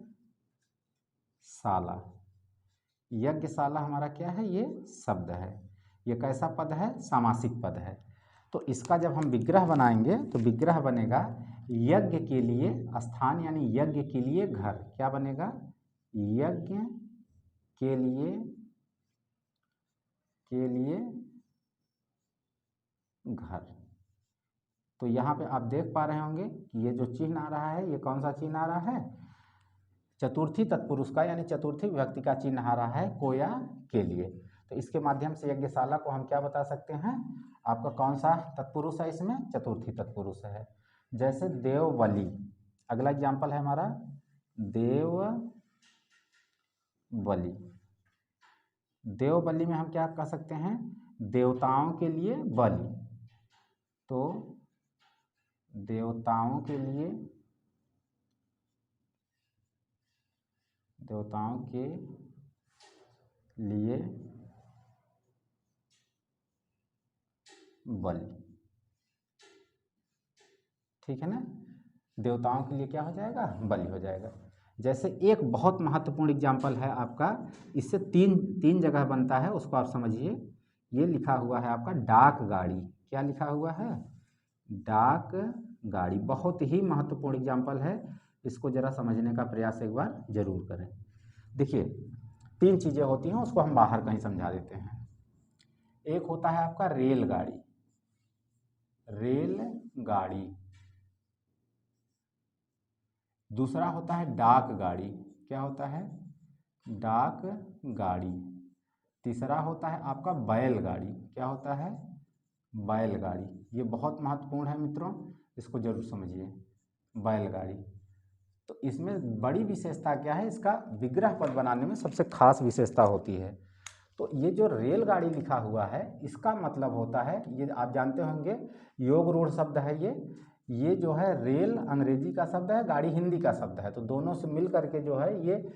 यज्ञशाला हमारा क्या है, ये शब्द है, ये कैसा पद है, सामासिक पद है। तो इसका जब हम विग्रह बनाएंगे तो विग्रह बनेगा यज्ञ के लिए स्थान यानी यज्ञ के लिए घर, क्या बनेगा, यज्ञ के लिए घर। तो यहाँ पे आप देख पा रहे होंगे कि ये जो चिन्ह आ रहा है ये कौन सा चिन्ह आ रहा है, चतुर्थी तत्पुरुष का यानी चतुर्थी विभक्ति का चिन्ह आ रहा है को या के लिए। तो इसके माध्यम से यज्ञशाला को हम क्या बता सकते हैं, आपका कौन सा तत्पुरुष है, इसमें चतुर्थी तत्पुरुष है। जैसे देवबलि, अगला एग्जाम्पल है हमारा देवबलि। देवबलि में हम क्या कह सकते हैं, देवताओं के लिए बलि, तो देवताओं के लिए बलि, ठीक है ना, देवताओं के लिए क्या हो जाएगा, बलि हो जाएगा। जैसे एक बहुत महत्वपूर्ण एग्जाम्पल है आपका, इससे तीन जगह बनता है, उसको आप समझिए। ये लिखा हुआ है आपका डाक गाड़ी, क्या लिखा हुआ है, डाक गाड़ी, बहुत ही महत्वपूर्ण एग्जाम्पल है, इसको जरा समझने का प्रयास एक बार जरूर करें। देखिए 3 चीज़ें होती हैं, उसको हम बाहर कहीं समझा देते हैं। एक होता है आपका रेलगाड़ी, रेलगाड़ी, दूसरा होता है डाक गाड़ी, क्या होता है, डाक गाड़ी, तीसरा होता है आपका बैलगाड़ी, क्या होता है, बैलगाड़ी। ये बहुत महत्वपूर्ण है मित्रों, इसको जरूर समझिए, बैलगाड़ी। तो इसमें बड़ी विशेषता क्या है, इसका विग्रह पद बनाने में सबसे खास विशेषता होती है। तो ये जो रेलगाड़ी लिखा हुआ है इसका मतलब होता है, ये आप जानते होंगे योग रूढ़ शब्द है ये जो है रेल अंग्रेजी का शब्द है, गाड़ी हिंदी का शब्द है, तो दोनों से मिल करके जो है ये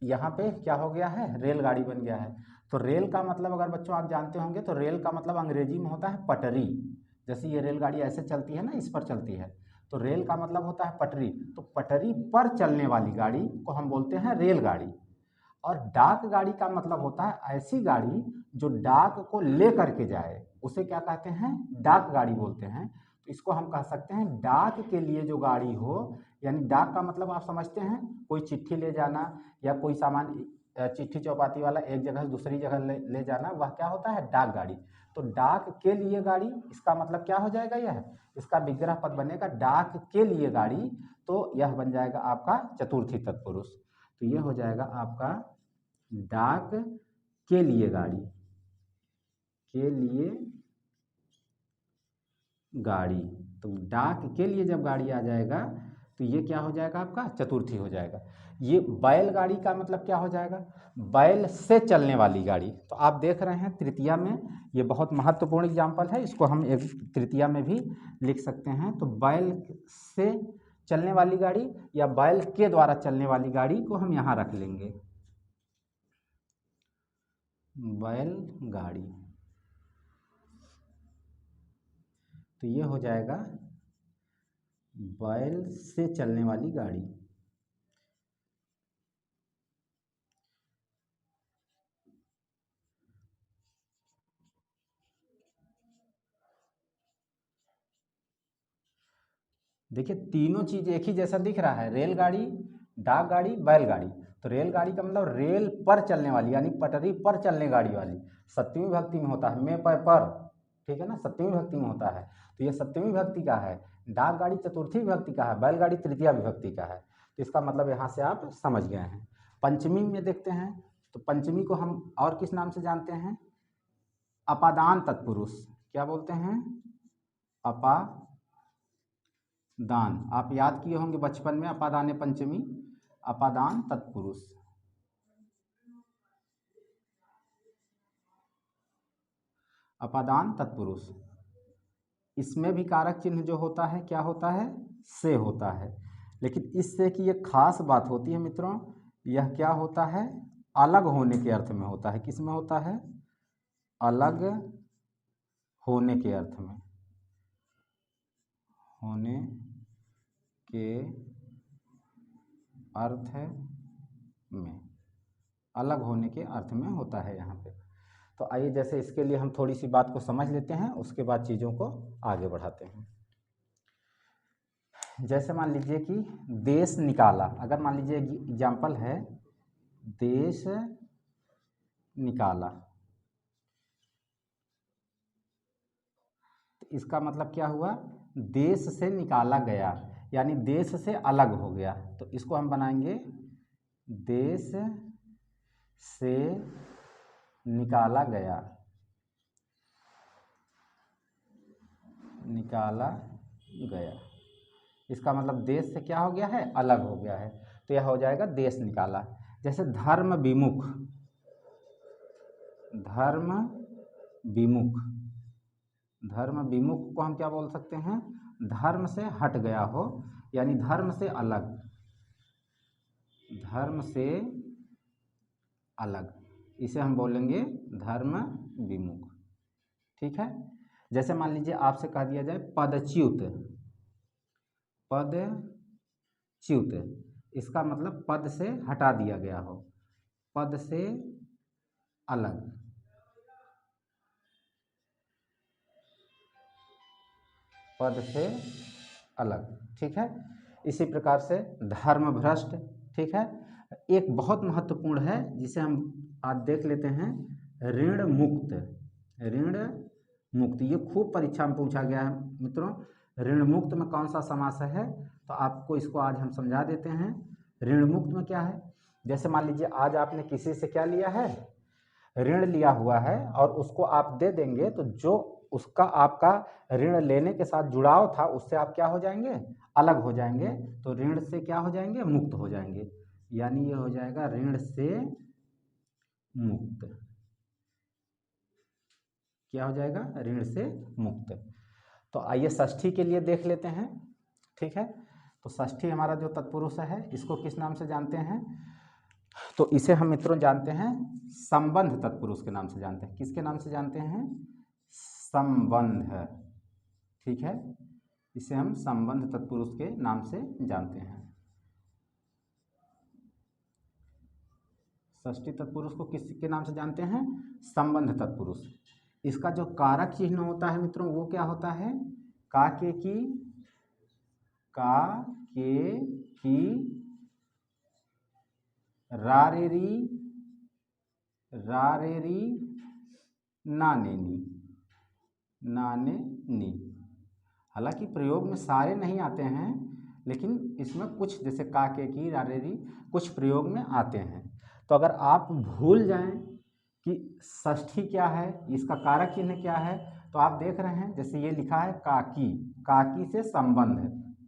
यहाँ पे क्या हो गया है, रेलगाड़ी बन गया है। तो रेल का मतलब अगर बच्चों आप जानते होंगे तो रेल का मतलब अंग्रेजी में होता है पटरी। जैसे ये रेलगाड़ी ऐसे चलती है ना, इस पर चलती है, तो रेल का मतलब होता है पटरी। तो पटरी पर चलने वाली गाड़ी को हम बोलते हैं रेलगाड़ी। और डाक गाड़ी का मतलब होता है ऐसी गाड़ी जो डाक को ले करके जाए, उसे क्या कहते हैं, डाक गाड़ी बोलते हैं। तो इसको हम कह सकते हैं डाक के लिए जो गाड़ी हो, यानी डाक का मतलब आप समझते हैं कोई चिट्ठी ले जाना या कोई सामान चिट्ठी चौपाती वाला एक जगह से दूसरी जगह ले जाना, वह क्या होता है, डाक गाड़ी। तो डाक के लिए गाड़ी, इसका मतलब क्या हो जाएगा, यह इसका विग्रह पद बनेगा डाक के लिए गाड़ी, तो यह बन जाएगा आपका चतुर्थी तत्पुरुष। तो ये हो जाएगा आपका डाक के लिए गाड़ी, के लिए गाड़ी। तो डाक के लिए जब गाड़ी आ जाएगा तो ये क्या हो जाएगा, आपका चतुर्थी हो जाएगा। ये बैलगाड़ी का मतलब क्या हो जाएगा, बैल से चलने वाली गाड़ी। तो आप देख रहे हैं तृतीया में ये बहुत महत्वपूर्ण एग्जाम्पल है, इसको हम एक तृतीया में भी लिख सकते हैं। तो बैल से चलने वाली गाड़ी या बैल के द्वारा चलने वाली गाड़ी को हम यहाँ रख लेंगे, बैलगाड़ी। तो ये हो जाएगा बैल से चलने वाली गाड़ी। देखिए तीनों चीज एक ही जैसा दिख रहा है, रेलगाड़ी, डाक गाड़ी, बैलगाड़ी। तो रेलगाड़ी का मतलब रेल पर चलने वाली, यानी पटरी पर चलने गाड़ी वाली, सप्तमी विभक्ति में होता है, में पर, ठीक है ना, सप्तमी विभक्ति में होता है, तो ये सप्तमी विभक्ति का है। डाक गाड़ी चतुर्थी विभक्ति का है, बैलगाड़ी तृतीया विभक्ति का है। तो इसका मतलब यहाँ से आप समझ गए हैं। पंचमी में देखते हैं, तो पंचमी को हम और किस नाम से जानते हैं? अपादान तत्पुरुष। क्या बोलते हैं? अपादान। आप याद किए होंगे बचपन में, अपादान पंचमी, अपादान तत्पुरुष। अपादान तत्पुरुष, इसमें भी कारक चिन्ह जो होता है क्या होता है? से होता है। लेकिन इससे की एक खास बात होती है मित्रों, यह क्या होता है? अलग होने के अर्थ में होता है। किस में होता है? अलग होने के अर्थ में, होने के अर्थ में, अलग होने के अर्थ में होता है यहाँ पे। तो आइए जैसे इसके लिए हम थोड़ी सी बात को समझ लेते हैं, उसके बाद चीज़ों को आगे बढ़ाते हैं। जैसे मान लीजिए कि देश निकाला, अगर मान लीजिए एग्जाम्पल है देश निकाला, तो इसका मतलब क्या हुआ? देश से निकाला गया, यानी देश से अलग हो गया। तो इसको हम बनाएंगे देश से निकाला गया, निकाला गया। इसका मतलब देश से क्या हो गया है? अलग हो गया है। तो यह हो जाएगा देश निकाला। जैसे धर्म विमुख, धर्म विमुख, धर्म विमुख को हम क्या बोल सकते हैं? धर्म से हट गया हो, यानी धर्म से अलग, धर्म से अलग, इसे हम बोलेंगे धर्म विमुख। ठीक है। जैसे मान लीजिए आपसे कह दिया जाए पदच्युत, पदच्युत, इसका मतलब पद से हटा दिया गया हो, पद से अलग, पद से अलग। ठीक है। इसी प्रकार से धर्म भ्रष्ट। ठीक है। एक बहुत महत्वपूर्ण है जिसे हम आज देख लेते हैं, ऋण मुक्त, ऋण मुक्त। ये खूब परीक्षा में पूछा गया है मित्रों, ऋण मुक्त में कौन सा समास है? तो आपको इसको आज हम समझा देते हैं। ऋण मुक्त में क्या है? जैसे मान लीजिए आज आपने किसी से क्या लिया है? ऋण लिया हुआ है, और उसको आप दे देंगे, तो जो उसका आपका ऋण लेने के साथ जुड़ाव था, उससे आप क्या हो जाएंगे? अलग हो जाएंगे। तो ऋण से क्या हो जाएंगे? मुक्त हो जाएंगे। यानी ये हो जाएगा ऋण से मुक्त। क्या हो जाएगा? ऋण से मुक्त। तो आइए षष्ठी के लिए देख लेते हैं। ठीक है। तो षष्ठी हमारा जो तत्पुरुष है, इसको किस नाम से जानते हैं? तो इसे हम मित्रों जानते हैं संबंध तत्पुरुष के नाम से जानते हैं। किसके नाम से जानते हैं? संबंध। ठीक है। इसे हम संबंध तत्पुरुष के नाम से जानते हैं। षष्ठी तत्पुरुष को किसके नाम से जानते हैं? संबंध तत्पुरुष। इसका जो कारक चिन्ह होता है मित्रों, वो क्या होता है? का के की, का के की, रारेरी, रारेरी, नाने नी, नाने नी। हालांकि प्रयोग में सारे नहीं आते हैं, लेकिन इसमें कुछ, जैसे का के की, रारेरी, कुछ प्रयोग में आते हैं। तो अगर आप भूल जाएं कि षष्ठी क्या है, इसका कारक चिन्ह क्या है, तो आप देख रहे हैं जैसे ये लिखा है काकी, काकी से संबंध,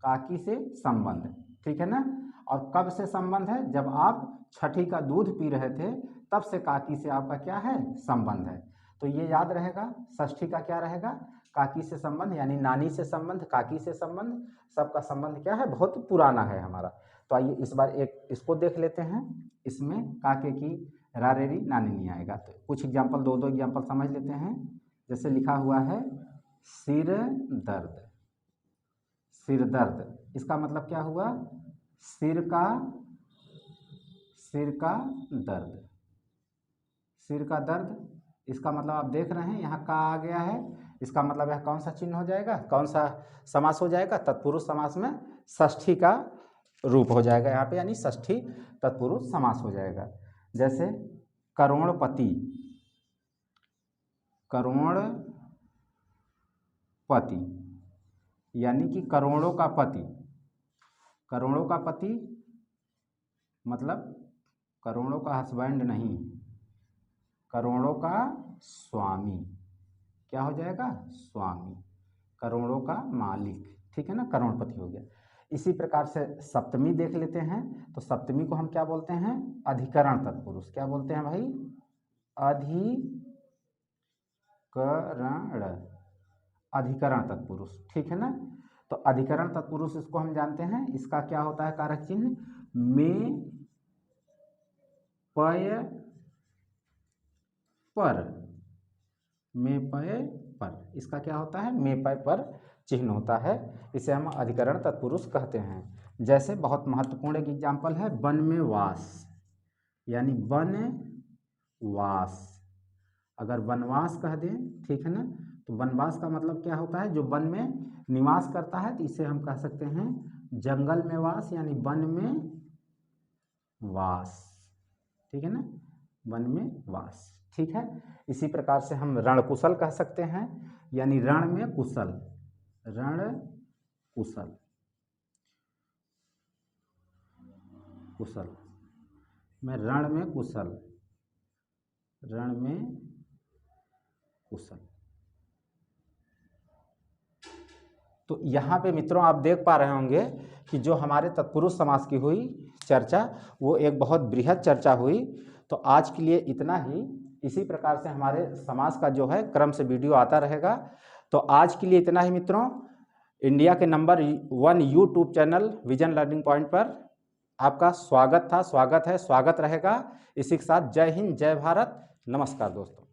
काकी से संबंध। ठीक है ना। और कब से संबंध है? जब आप छठी का दूध पी रहे थे, तब से काकी से आपका क्या है? संबंध है। तो ये याद रहेगा। षष्ठी का क्या रहेगा? काकी से संबंध, यानी नानी से संबंध, काकी से संबंध, सबका संबंध क्या है? बहुत पुराना है हमारा। तो आइए इस बार एक इसको देख लेते हैं। इसमें काके की, रारेरी, नानी नहीं आएगा। तो कुछ एग्जाम्पल, दो एग्जाम्पल समझ लेते हैं। जैसे लिखा हुआ है सिर दर्द, सिर दर्द, इसका मतलब क्या हुआ? सिर का दर्द, सिर का दर्द। इसका मतलब आप देख रहे हैं यहाँ का आ गया है, इसका मतलब यह कौन सा चिन्ह हो जाएगा, कौन सा समास हो जाएगा? तत्पुरुष समास में षष्ठी का रूप हो जाएगा यहाँ पे, यानी षष्ठी तत्पुरुष समास हो जाएगा। जैसे करोड़पति, करोड़पति यानी कि करोड़ों का पति, करोड़ों का पति मतलब करोड़ों का हस्बैंड नहीं, करोड़ों का स्वामी, क्या हो जाएगा? स्वामी, करोड़ों का मालिक, ठीक है ना, करोड़पति हो गया। इसी प्रकार से सप्तमी देख लेते हैं, तो सप्तमी को हम क्या बोलते हैं? अधिकरण तत्पुरुष। क्या बोलते हैं भाई? अधिकरण तत्पुरुष, ठीक है ना। तो अधिकरण तत्पुरुष इसको हम जानते हैं, इसका क्या होता है कारक चिन्ह? में पय पर, में पय पर, इसका क्या होता है? में पय पर चिन्ह होता है, इसे हम अधिकरण तत्पुरुष कहते हैं। जैसे बहुत महत्वपूर्ण एक एग्जाम्पल है वन में वास, यानी वन वास, अगर वनवास कह दें, ठीक है ना, तो वनवास का मतलब क्या होता है? जो वन में निवास करता है, तो इसे हम कह सकते हैं जंगल में वास, यानी वन में वास, ठीक है ना, वन में वास, ठीक है। इसी प्रकार से हम रणकुशल कह सकते हैं, यानी रण में कुशल, रण कुशल, कुशल में रण में कुशल, रण में कुशल। तो यहाँ पे मित्रों आप देख पा रहे होंगे कि जो हमारे तत्पुरुष समास की हुई चर्चा, वो एक बहुत बृहद चर्चा हुई। तो आज के लिए इतना ही। इसी प्रकार से हमारे समास का जो है क्रम से वीडियो आता रहेगा। तो आज के लिए इतना ही मित्रों। इंडिया के number 1 YouTube channel vision learning point पर आपका स्वागत था, स्वागत है, स्वागत रहेगा। इसी के साथ जय हिंद, जय भारत, नमस्कार दोस्तों।